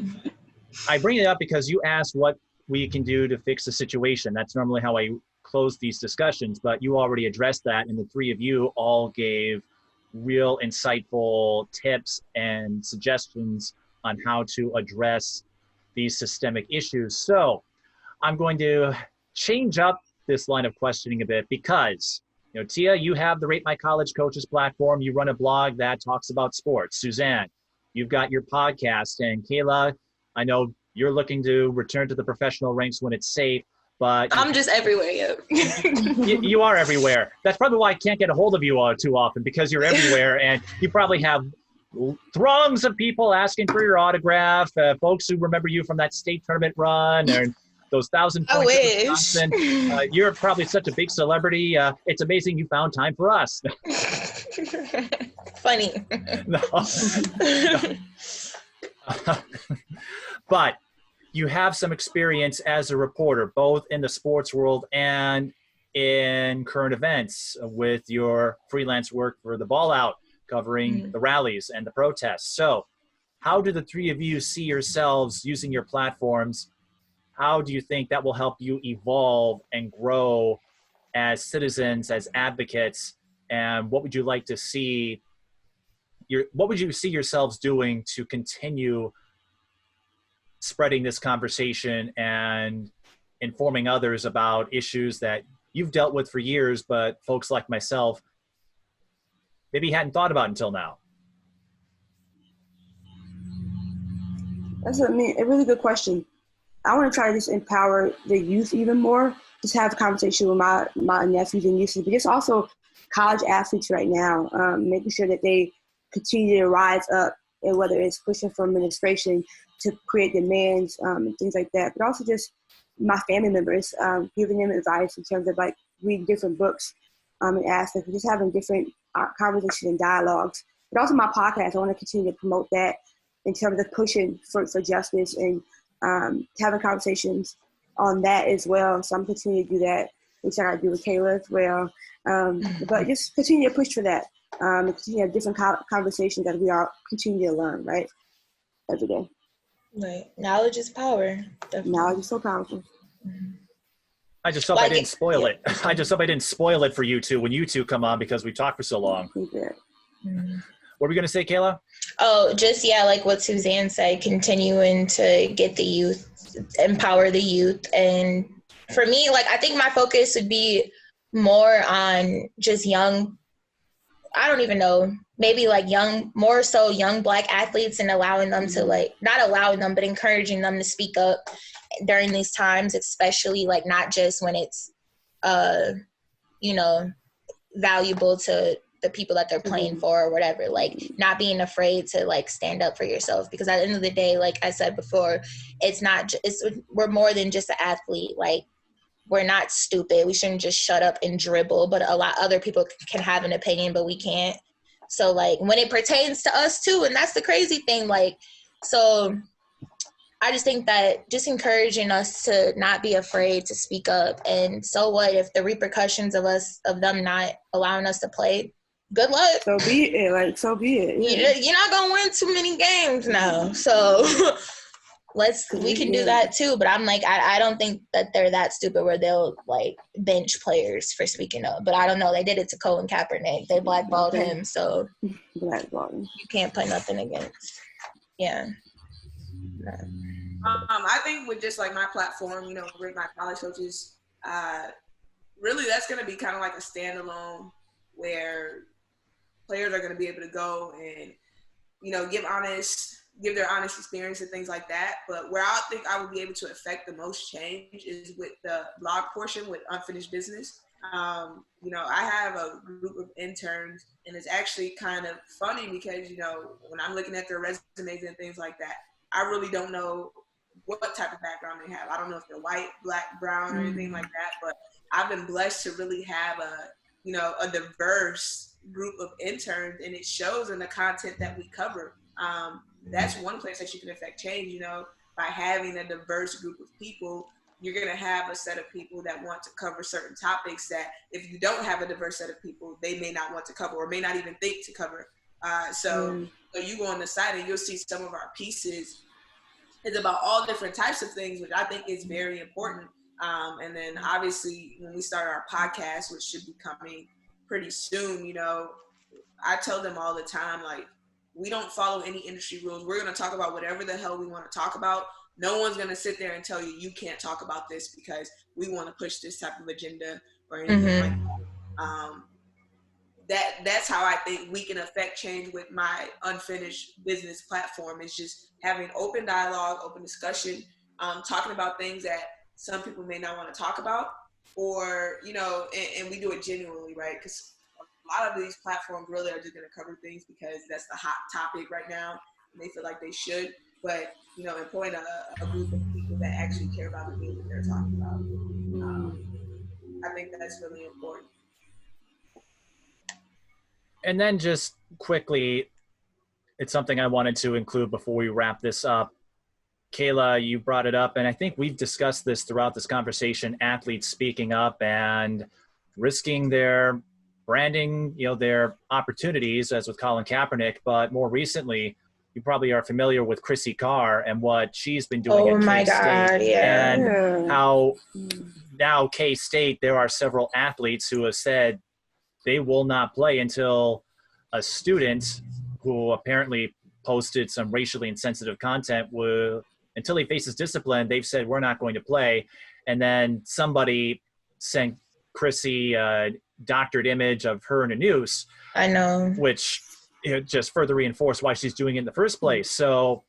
I bring it up because you asked what we can do to fix the situation. That's normally how I close these discussions, but you already addressed that, and the three of you all gave real insightful tips and suggestions on how to address these systemic issues. So I'm going to change up this line of questioning a bit, because, you know, Tia, you have the Rate My College Coaches platform. You run a blog that talks about sports. Suzanne, you've got your podcast. And Cayla, I know you're looking to return to the professional ranks when it's safe, but I'm just everywhere. you are everywhere. That's probably why I can't get a hold of you too often, because you're everywhere, and you probably have throngs of people asking for your autograph, folks who remember you from that state tournament run, or those 1,000 points. I wish. You're probably such a big celebrity. It's amazing you found time for us. Funny. No. But you have some experience as a reporter, both in the sports world and in current events, with your freelance work for the Ball Out, covering the rallies and the protests. So how do the three of you see yourselves using your platforms? How do you think that will help you evolve and grow as citizens, as advocates? And what would you like to see? What would you see yourselves doing to continue spreading this conversation and informing others about issues that you've dealt with for years, but folks like myself maybe hadn't thought about until now? That's a really good question. I want to try to just empower the youth even more. Just have a conversation with my nephews and nieces, but just also college athletes right now, making sure that they continue to rise up, and whether it's pushing for administration to create demands and things like that, but also just my family members, giving them advice in terms of like reading different books and aspects, just having different conversations and dialogues. But also my podcast, I want to continue to promote that in terms of pushing for justice and having conversations on that as well. So I'm continuing to do that, which I got to do with Cayla as well. But just continue to push for that. and continue to have different conversations that we all continue to learn, right, every day. Right. Knowledge is power. Definitely. Knowledge is so powerful. I just hope I didn't spoil it. I just hope I didn't spoil it for you two when you two come on because we talked for so long. Mm-hmm. What were we going to say, Cayla? Oh, just, like what Suzanne said, continuing to get the youth, empower the youth. And for me, like, I think my focus would be more on just young, I don't even know, maybe like more so young Black athletes, and allowing them to, like, not allowing them, but encouraging them to speak up during these times, especially, like, not just when it's, valuable to the people that they're playing for or whatever, like not being afraid to like stand up for yourself, because at the end of the day, like I said before, we're more than just an athlete. Like, we're not stupid. We shouldn't just shut up and dribble, but other people can have an opinion, but we can't. So like when it pertains to us too, and that's the crazy thing, like, so I just think that just encouraging us to not be afraid to speak up. And so what if the repercussions of them not allowing us to play? Good luck. So be it. Like, so be it. Yeah. You're not gonna win too many games now. So we can do that too. But I'm like, I don't think that they're that stupid where they'll like bench players for speaking up. But I don't know. They did it to Colin Kaepernick. They blackballed him. So you can't play nothing against. Yeah. I think with just like my platform, with my college coaches, really that's going to be kind of like a standalone where players are going to be able to go and, give their honest experience and things like that. But where I think I would be able to affect the most change is with the blog portion with Unfinished Business. I have a group of interns, and it's actually kind of funny because, when I'm looking at their resumes and things like that, I really don't know what type of background they have. I don't know if they're white, Black, brown, or anything like that, but I've been blessed to really have a diverse group of interns, and it shows in the content that we cover. That's one place that you can affect change, by having a diverse group of people. You're going to have a set of people that want to cover certain topics that if you don't have a diverse set of people, they may not want to cover or may not even think to cover. So you go on the site and you'll see some of our pieces. It's about all different types of things, which I think is very important. And then obviously when we start our podcast, which should be coming pretty soon, I tell them all the time, like, we don't follow any industry rules. We're going to talk about whatever the hell we want to talk about. No one's going to sit there and tell you can't talk about this because we want to push this type of agenda or anything like that. That's how I think we can affect change with my Unfinished Business platform, is just having open dialogue, open discussion, talking about things that some people may not want to talk about, or, and we do it genuinely, right? Because a lot of these platforms really are just going to cover things because that's the hot topic right now, and they feel like they should. But, employing a group of people that actually care about the things that they're talking about, I think that's really important. And then just quickly, it's something I wanted to include before we wrap this up. Cayla, you brought it up, and I think we've discussed this throughout this conversation, athletes speaking up and risking their branding, their opportunities, as with Colin Kaepernick. But more recently, you probably are familiar with Chrissy Carr and what she's been doing at K-State. And how now K-State, there are several athletes who have said they will not play until a student who apparently posted some racially insensitive content until he faces discipline. They've said, we're not going to play. And then somebody sent Chrissy a doctored image of her in a noose. I know. Which just further reinforced why she's doing it in the first place. So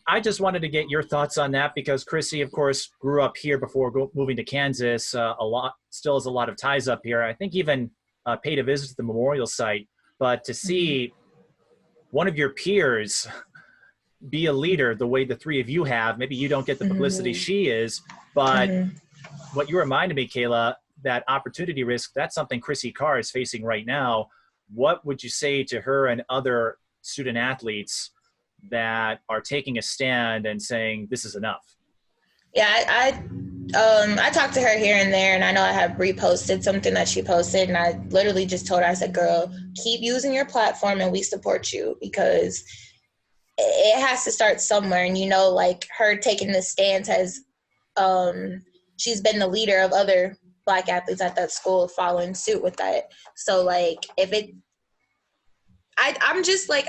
I just wanted to get your thoughts on that, because Chrissy, of course, grew up here before moving to Kansas. Still has a lot of ties up here. I think even paid a visit to the memorial site. But to see one of your peers be a leader the way the three of you have, maybe you don't get the publicity she is, but what you reminded me, Cayla, that opportunity risk, that's something Chrissy Carr is facing right now. What would you say to her and other student athletes that are taking a stand and saying this is enough? Yeah, I talked to her here and there, and I know I have reposted something that she posted, and I literally just told her, I said, girl, keep using your platform and we support you, because it has to start somewhere. And, you know, like, her taking this stance has, she's been the leader of other Black athletes at that school following suit with that. So, like, I'm just like,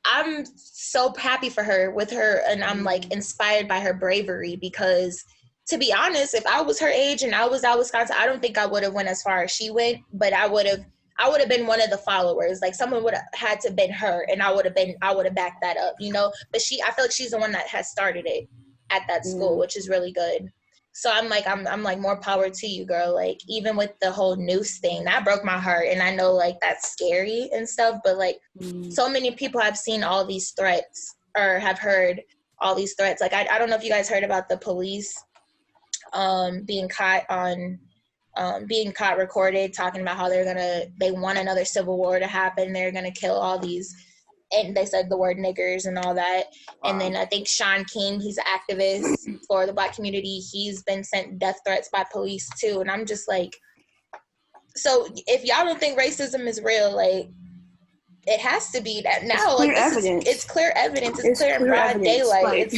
I'm so happy for her with her, and I'm like inspired by her bravery, because to be honest, if I was her age and I was at Wisconsin, I don't think I would have went as far as she went, but I would have been one of the followers. Like, someone would have had to been her, and I would have backed that up, you know. But I feel like she's the one that has started it at that school, which is really good. So I'm like, more power to you, girl. Like, even with the whole noose thing, that broke my heart. And I know, like, that's scary and stuff, but, like, so many people have seen all these threats or have heard all these threats. Like, I don't know if you guys heard about the police being caught recorded talking about how they want another civil war to happen. They're going to kill all these, and they said the word niggers and all that. Wow. And then I think Sean King, he's an activist for the Black community. He's been sent death threats by police too. And I'm just like, so if y'all don't think racism is real, like, it has to be that now. Like, it's clear evidence. It's clear in broad daylight.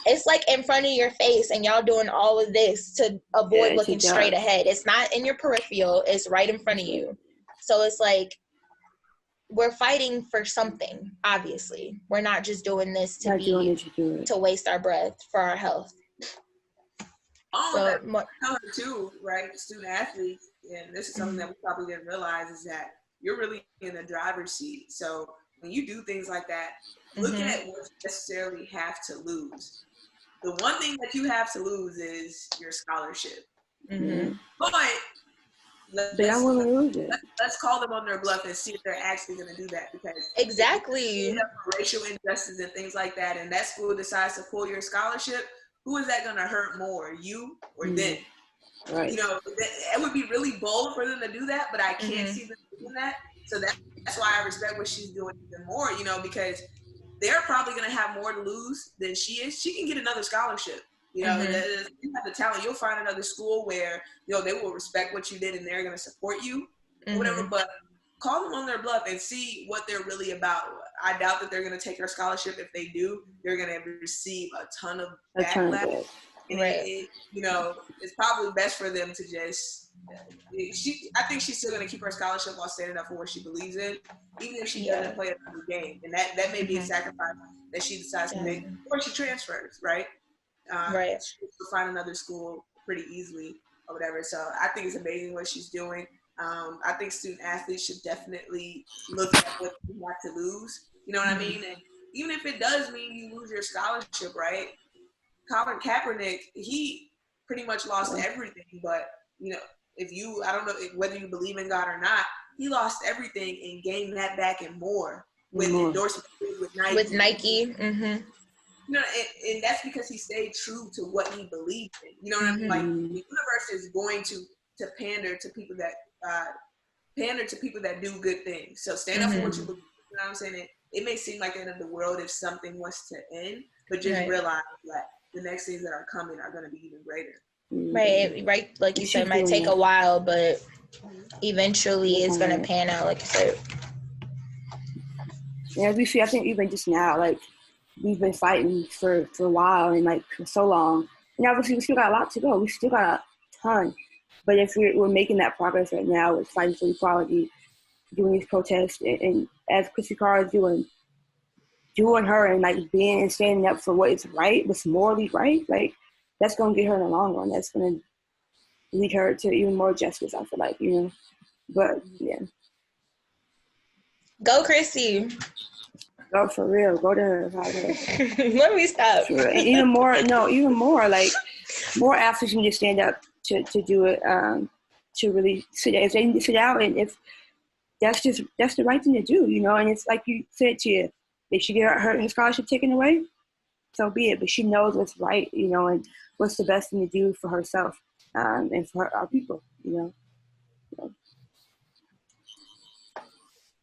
It's like in front of your face, and y'all doing all of this to avoid looking straight ahead. It's not in your peripheral. It's right in front of you. So it's like, we're fighting for something, obviously. We're not just doing this to waste our breath for our health. So, too, right? Student athletes, and this is something that we probably didn't realize, is that you're really in the driver's seat. So when you do things like that, look at what you necessarily have to lose. The one thing that you have to lose is your scholarship. But let's call them on their bluff and see if they're actually going to do that, because exactly racial injustice and things like that, and that school decides to pull your scholarship, who is that going to hurt more, you or them? Right. You know, it would be really bold for them to do that, but I can't see them doing that. So that's why I respect what she's doing even more, you know, because they're probably going to have more to lose than she is. She can get another scholarship. You know, if you have the talent, you'll find another school where, you know, they will respect what you did and they're going to support you or whatever. But call them on their bluff and see what they're really about. I doubt that they're going to take her scholarship. If they do, they're going to receive a ton of backlash. And it, you know, it's probably best for them to just, I think she's still going to keep her scholarship while standing up for what she believes in, even if she doesn't play another game. And that may be a sacrifice that she decides to make, or she transfers, right? She'll find another school pretty easily or whatever. So I think it's amazing what she's doing. I think student athletes should definitely look at what you have to lose. You know what I mean? And even if it does mean you lose your scholarship, right? Colin Kaepernick, he pretty much lost everything. But, you know, I don't know whether you believe in God or not, he lost everything and gained that back and more with endorsements with Nike. With Nike. You know, and that's because he stayed true to what he believed in. You know what I mean? Like, the universe is going to pander to people that do good things. So stand up for what you believe. You know what I'm saying? It may seem like the end of the world if something was to end, but just realize that the next things that are coming are going to be even greater. Right. Like you said, it might take a while, but eventually it's going to pan out, like you said. Yeah, we see, I think even just now, like, we've been fighting for a while and, like, for so long. And obviously we still got a lot to go. We still got a ton. But if we're making that progress right now with fighting for equality, doing these protests, and as Chrissy Carr is doing her and, like, being and standing up for what is right, what's morally right, like, that's going to get her in the long run. That's going to lead her to even more justice, I feel like, you know. But, yeah. Go, Chrissy. Go, for real. Go to her. Let me stop. Sure. And even more, like, more athletes need to stand up to do it, to really sit. If they need to sit out, and if that's the right thing to do, you know. And it's like you said, Tia, if she get her scholarship taken away, so be it. But she knows what's right, you know, and what's the best thing to do for herself, and for our people, you know. So.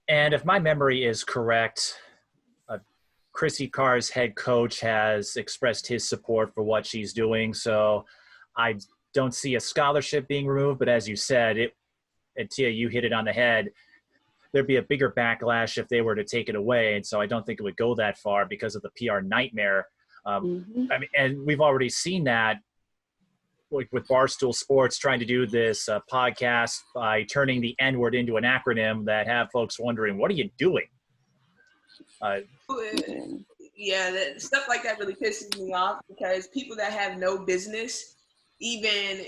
And if my memory is correct, Chrissy Carr's head coach has expressed his support for what she's doing. So I don't see a scholarship being removed, but as you said, and Tia, you hit it on the head. There'd be a bigger backlash if they were to take it away. And so I don't think it would go that far because of the PR nightmare. I mean, and we've already seen that with Barstool Sports trying to do this podcast by turning the N-word into an acronym that have folks wondering, what are you doing? Yeah, stuff like that really pisses me off because people that have no business even,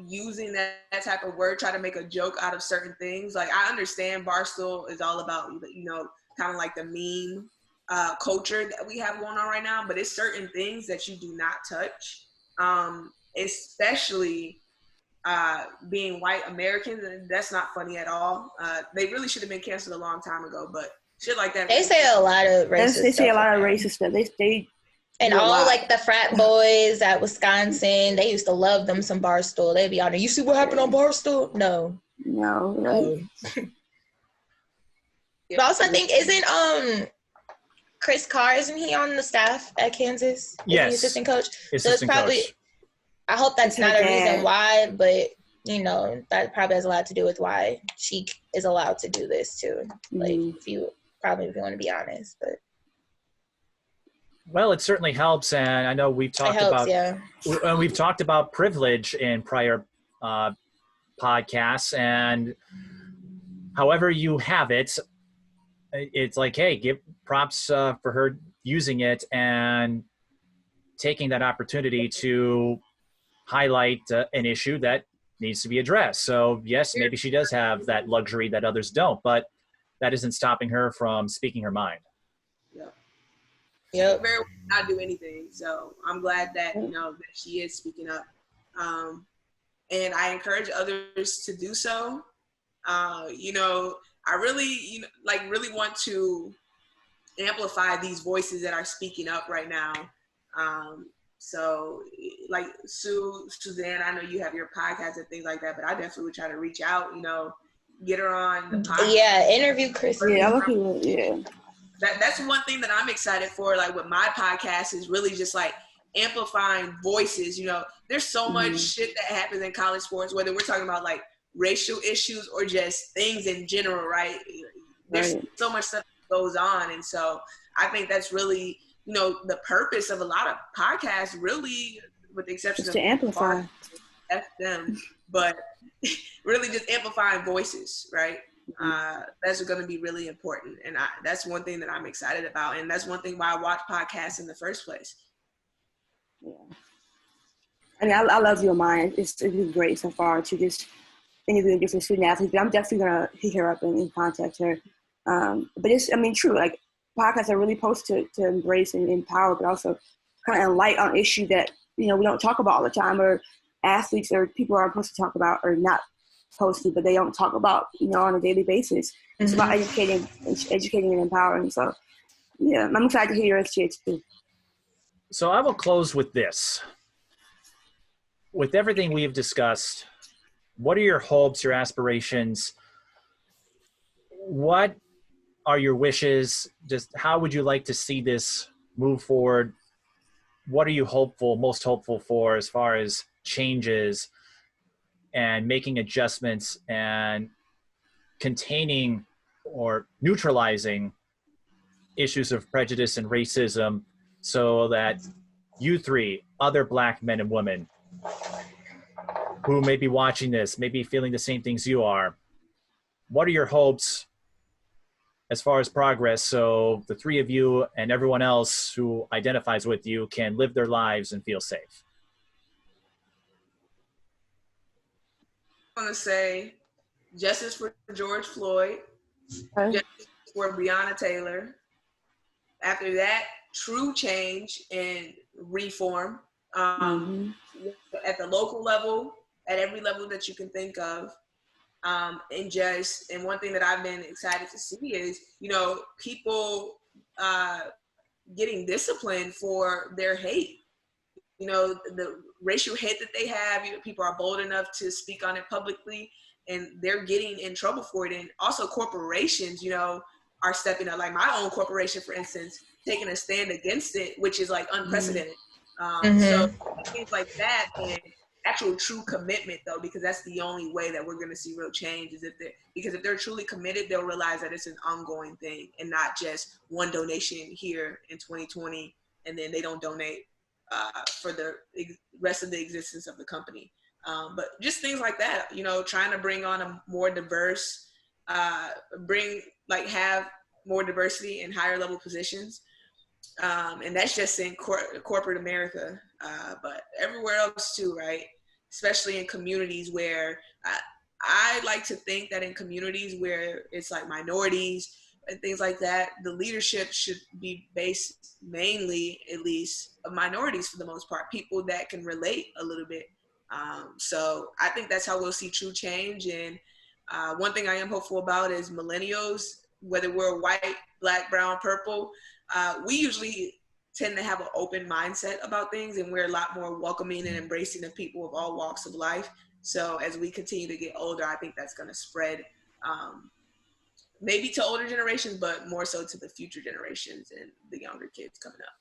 using that type of word, try to make a joke out of certain things. Like, I understand Barstool is all about, kind of like the meme culture that we have going on right now, but it's certain things that you do not touch, especially being white Americans. And that's not funny at all. They really should have been canceled a long time ago, but shit like that. They say a lot of racist stuff. They say a lot of racist stuff. They and all like the frat boys at Wisconsin, they used to love them some Barstool. They'd be on there. You see what happened on Barstool? No. But also, I think isn't Chris Carr, isn't he on the staff at Kansas? Yes. Assistant coach. Assistant so it's probably. coach. I hope that's not a reason why, but that probably has a lot to do with why she is allowed to do this too. Like, if you want to be honest, but. Well, it certainly helps, and I know we've talked about privilege in prior podcasts, and however you have it, it's like, hey, give props for her using it and taking that opportunity to highlight an issue that needs to be addressed. So yes, maybe she does have that luxury that others don't, but that isn't stopping her from speaking her mind. Yep. Very well not do anything. So I'm glad that that she is speaking up, and I encourage others to do so. I really really want to amplify these voices that are speaking up right now. So like Suzanne, I know you have your podcast and things like that, but I definitely would try to reach out. Get her on the podcast. Yeah, interview Chris. That's one thing that I'm excited for, like with my podcast, is really just like amplifying voices. There's so much shit that happens in college sports, whether we're talking about like racial issues or just things in general, right? There's so much stuff that goes on. And so I think that's really, the purpose of a lot of podcasts, really, with the exception of to amplify them, but really just amplifying voices, right? That's going to be really important, and that's one thing that I'm excited about, and that's one thing why I watch podcasts in the first place. Yeah, I mean, I love your mind. It's been great so far to just interviewing different student athletes. But I'm definitely gonna hit her up and contact her. But it's, true. Like, podcasts are really supposed to embrace and empower, but also kind of enlighten on issues that we don't talk about all the time, or athletes or people are supposed to talk about, or not posted, but they don't talk about, on a daily basis. It's about educating and empowering. So, yeah, I'm excited to hear your shit too. So I will close with this. With everything we have discussed, what are your hopes, your aspirations? What are your wishes? Just how would you like to see this move forward? What are you most hopeful for as far as changes and making adjustments and containing or neutralizing issues of prejudice and racism so that you three, other Black men and women who may be watching this, may be feeling the same things you are, what are your hopes as far as progress so the three of you and everyone else who identifies with you can live their lives and feel safe? I want to say justice for George Floyd, justice for Breonna Taylor. After that, true change and reform at the local level, at every level that you can think of. And one thing that I've been excited to see is, people getting disciplined for their hate. The racial hate that they have, people are bold enough to speak on it publicly, and they're getting in trouble for it. And also corporations, are stepping up. Like my own corporation, for instance, taking a stand against it, which is like unprecedented. So things like that, and actual true commitment though, because that's the only way that we're going to see real change is if they're truly committed, they'll realize that it's an ongoing thing and not just one donation here in 2020 and then they don't donate for the rest of the existence of the company. But just things like that, trying to bring on a more diverse, have more diversity in higher level positions. And that's just in corporate America, but everywhere else too, right? Especially in communities where I like to think that in communities where it's like minorities and things like that, the leadership should be based mainly, at least, of minorities for the most part, people that can relate a little bit. So I think that's how we'll see true change. And one thing I am hopeful about is millennials, whether we're white, black, brown, purple, we usually tend to have an open mindset about things, and we're a lot more welcoming and embracing of people of all walks of life. So as we continue to get older, I think that's going to spread maybe to older generations, but more so to the future generations and the younger kids coming up.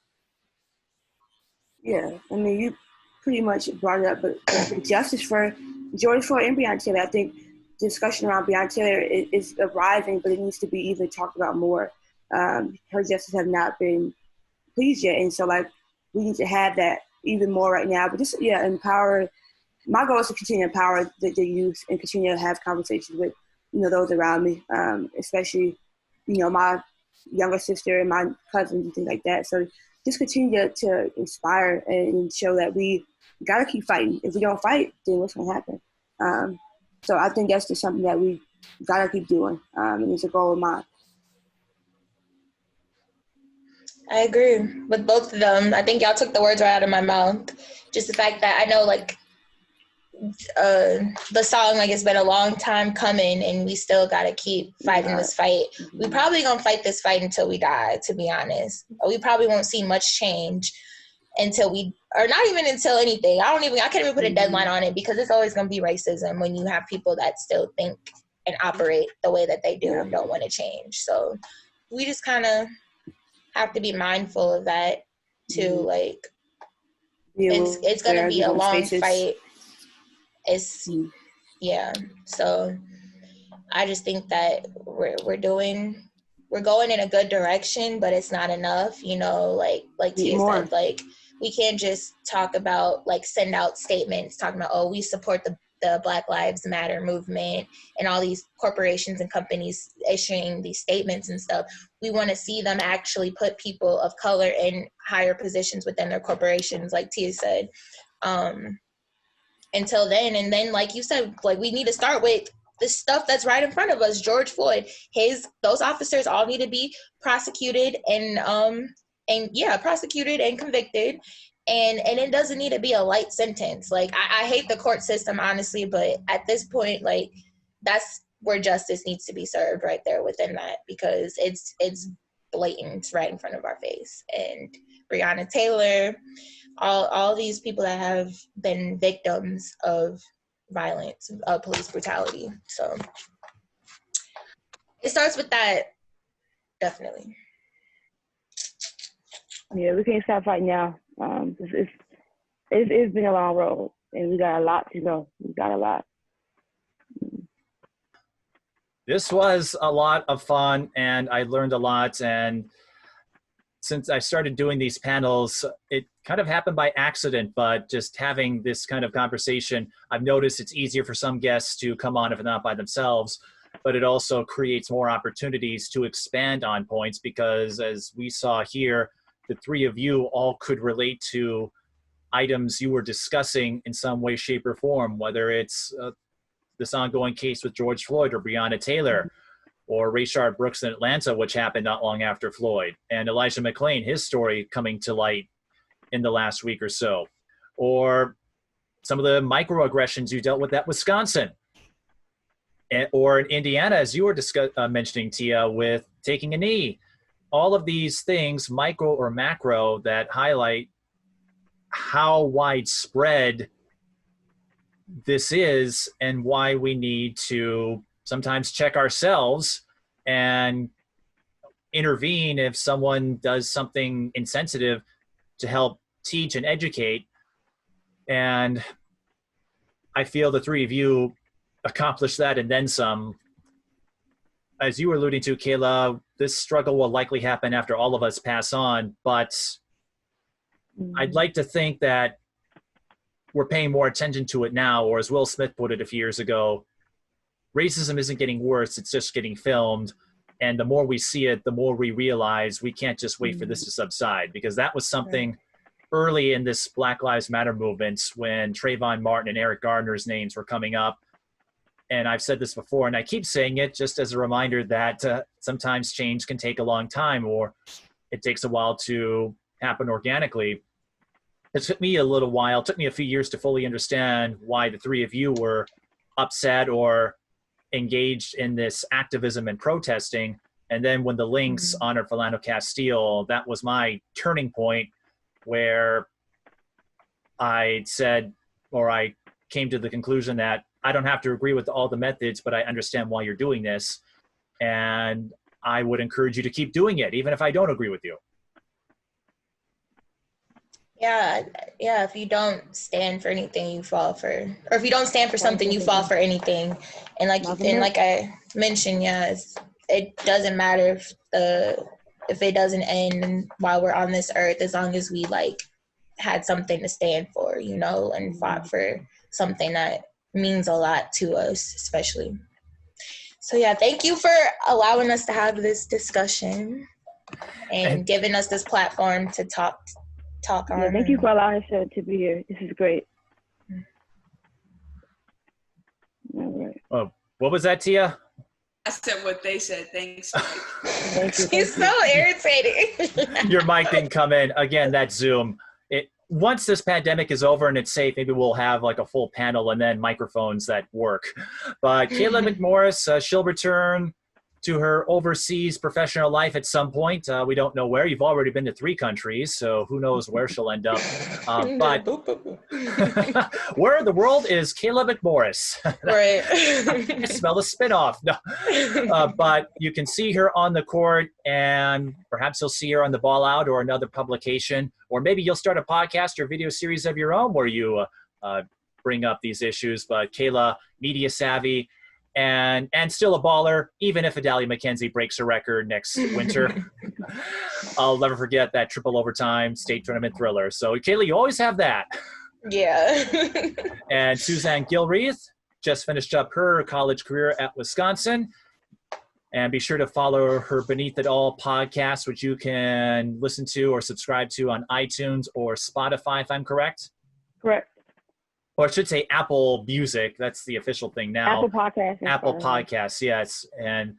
Yeah, I mean, you pretty much brought it up, but the justice for George Floyd and Breonna Taylor, I think discussion around Breonna Taylor is arriving, but it needs to be even talked about more. Her justice have not been pleased yet, and so we need to have that even more right now. But just empower. My goal is to continue to empower the youth and continue to have conversations with those around me, especially my younger sister and my cousins and things like that. So just continue to inspire and show that we gotta keep fighting. If we don't fight, then what's gonna happen? So I think that's just something that we gotta keep doing, and it's a goal of mine. I agree with both of them. I think y'all took the words right out of my mouth. Just the fact that I know the song, it's been a long time coming and we still got to keep fighting this fight. We probably going to fight this fight until we die, to be honest. We probably won't see much change until or not even until anything. I can't even put a deadline on it because it's always going to be racism when you have people that still think and operate the way that they do and don't want to change. So we just kind of have to be mindful of that too. It's going to be a long fight. So I just think that we're going in a good direction, but it's not enough, like Tia said, we can't just talk about send out statements talking about, we support the Black Lives Matter movement and all these corporations and companies issuing these statements and stuff. We want to see them actually put people of color in higher positions within their corporations, like Tia said. Until then, and then like you said, we need to start with the stuff that's right in front of us. George Floyd, those officers all need to be prosecuted and prosecuted and convicted, and it doesn't need to be a light sentence. I hate the court system, honestly, but at this point, that's where justice needs to be served, right there within that, because it's blatant right in front of our face. And Breonna Taylor, all these people that have been victims of violence, of police brutality. So it starts with that, definitely. Yeah, we can't stop fighting now. It's been a long road, and we got a lot to go. We got a lot. This was a lot of fun, and I learned a lot. And since I started doing these panels, it kind of happened by accident, but just having this kind of conversation, I've noticed it's easier for some guests to come on if not by themselves, but it also creates more opportunities to expand on points because, as we saw here, the three of you all could relate to items you were discussing in some way, shape, or form, whether it's this ongoing case with George Floyd or Breonna Taylor, or Rayshard Brooks in Atlanta, which happened not long after Floyd, and Elijah McClain, his story coming to light in the last week or so, or some of the microaggressions you dealt with at Wisconsin, or in Indiana, as you were mentioning, Tia, with taking a knee. All of these things, micro or macro, that highlight how widespread this is and why we need to sometimes check ourselves and intervene if someone does something insensitive to help teach and educate. And I feel the three of you accomplished that and then some. As you were alluding to, Cayla, this struggle will likely happen after all of us pass on, but I'd like to think that we're paying more attention to it now, or as Will Smith put it a few years ago, racism isn't getting worse, it's just getting filmed. And the more we see it, the more we realize we can't just wait for this to subside, because that was something early in this Black Lives Matter movement when Trayvon Martin and Eric Garner's names were coming up. And I've said this before, and I keep saying it just as a reminder that sometimes change can take a long time, or it takes a while to happen organically. It took me a little while, it took me a few years to fully understand why the three of you were upset or engaged in this activism and protesting. And then when the Lynx honored Philando Castile, that was my turning point where I said, or I came to the conclusion that I don't have to agree with all the methods, but I understand why you're doing this. And I would encourage you to keep doing it, even if I don't agree with you. Yeah, if you don't stand for anything, you fall for, or if you don't stand for something, you fall for anything. And like I mentioned, it doesn't matter if it doesn't end while we're on this earth, as long as we like had something to stand for, you know, and fought for something that means a lot to us, especially. So yeah, thank you for allowing us to have this discussion and giving us this platform to talk on. Yeah, thank you for allowing us to be here. This is great. All right. Oh, what was that, Tia? I said what they said. Thanks. Thank you. She's so irritating. Your mic didn't come in. Again, that's Zoom. Once this pandemic is over and it's safe, maybe we'll have like a full panel and then microphones that work. But Cayla McMorris, she'll return to her overseas professional life at some point. We don't know where. You've already been to 3 countries, so who knows where she'll end up. But where in the world is Cayla McMorris? Right. I smell a spinoff. No. But you can see her on the court, and perhaps you'll see her on the Ball Out or another publication, or maybe you'll start a podcast or video series of your own where you bring up these issues. But Cayla, media savvy, and still a baller, even if Adalia McKenzie breaks her record next winter. I'll never forget that triple overtime state tournament thriller. So Cayla, you always have that. Yeah. And Suzanne Gilreath just finished up her college career at Wisconsin. And be sure to follow her Beneath It All podcast, which you can listen to or subscribe to on iTunes or Spotify, if I'm correct. Correct. Or I should say Apple Music. That's the official thing now. Apple Podcasts. Apple Podcasts, yes. And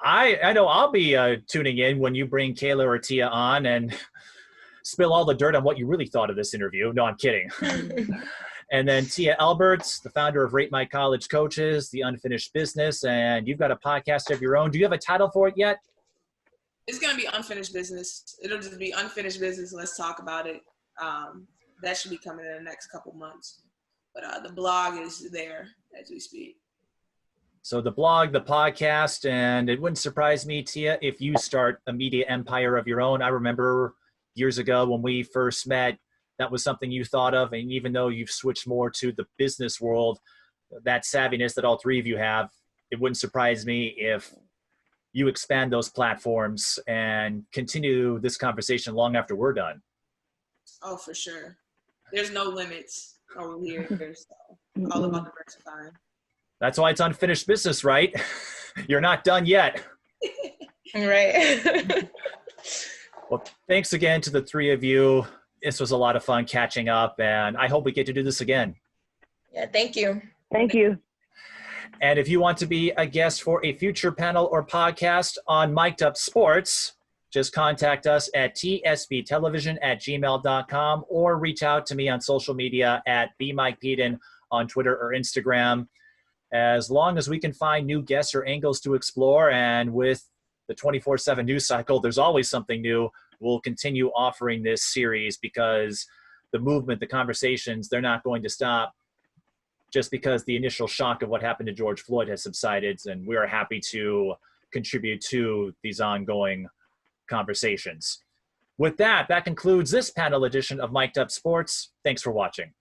I know I'll be tuning in when you bring Cayla or Tia on and spill all the dirt on what you really thought of this interview. No, I'm kidding. And then Tia Elbert, the founder of Rate My College Coaches, The Unfinished Business, and you've got a podcast of your own. Do you have a title for it yet? It's going to be Unfinished Business. It'll just be Unfinished Business. Let's talk about it. That should be coming in the next couple months. But the blog is there as we speak. So the blog, the podcast, and it wouldn't surprise me, Tia, if you start a media empire of your own. I remember years ago when we first met, that was something you thought of. And even though you've switched more to the business world, that savviness that all three of you have, it wouldn't surprise me if you expand those platforms and continue this conversation long after we're done. Oh, for sure. There's no limits over here. So all about diversifying. That's why it's unfinished business, right? You're not done yet. Right. Well, thanks again to the three of you. This was a lot of fun catching up, and I hope we get to do this again. Yeah, thank you. Thank you. And if you want to be a guest for a future panel or podcast on Mic'd Up Sports, just contact us at tsbtelevision@gmail.com or reach out to me on social media at bmikepeden on Twitter or Instagram. As long as we can find new guests or angles to explore, and with the 24/7 news cycle, there's always something new, we'll continue offering this series because the movement, the conversations, they're not going to stop just because the initial shock of what happened to George Floyd has subsided, and we're happy to contribute to these ongoing conversations. With that, that concludes this panel edition of Mic'd Up Sports. Thanks for watching.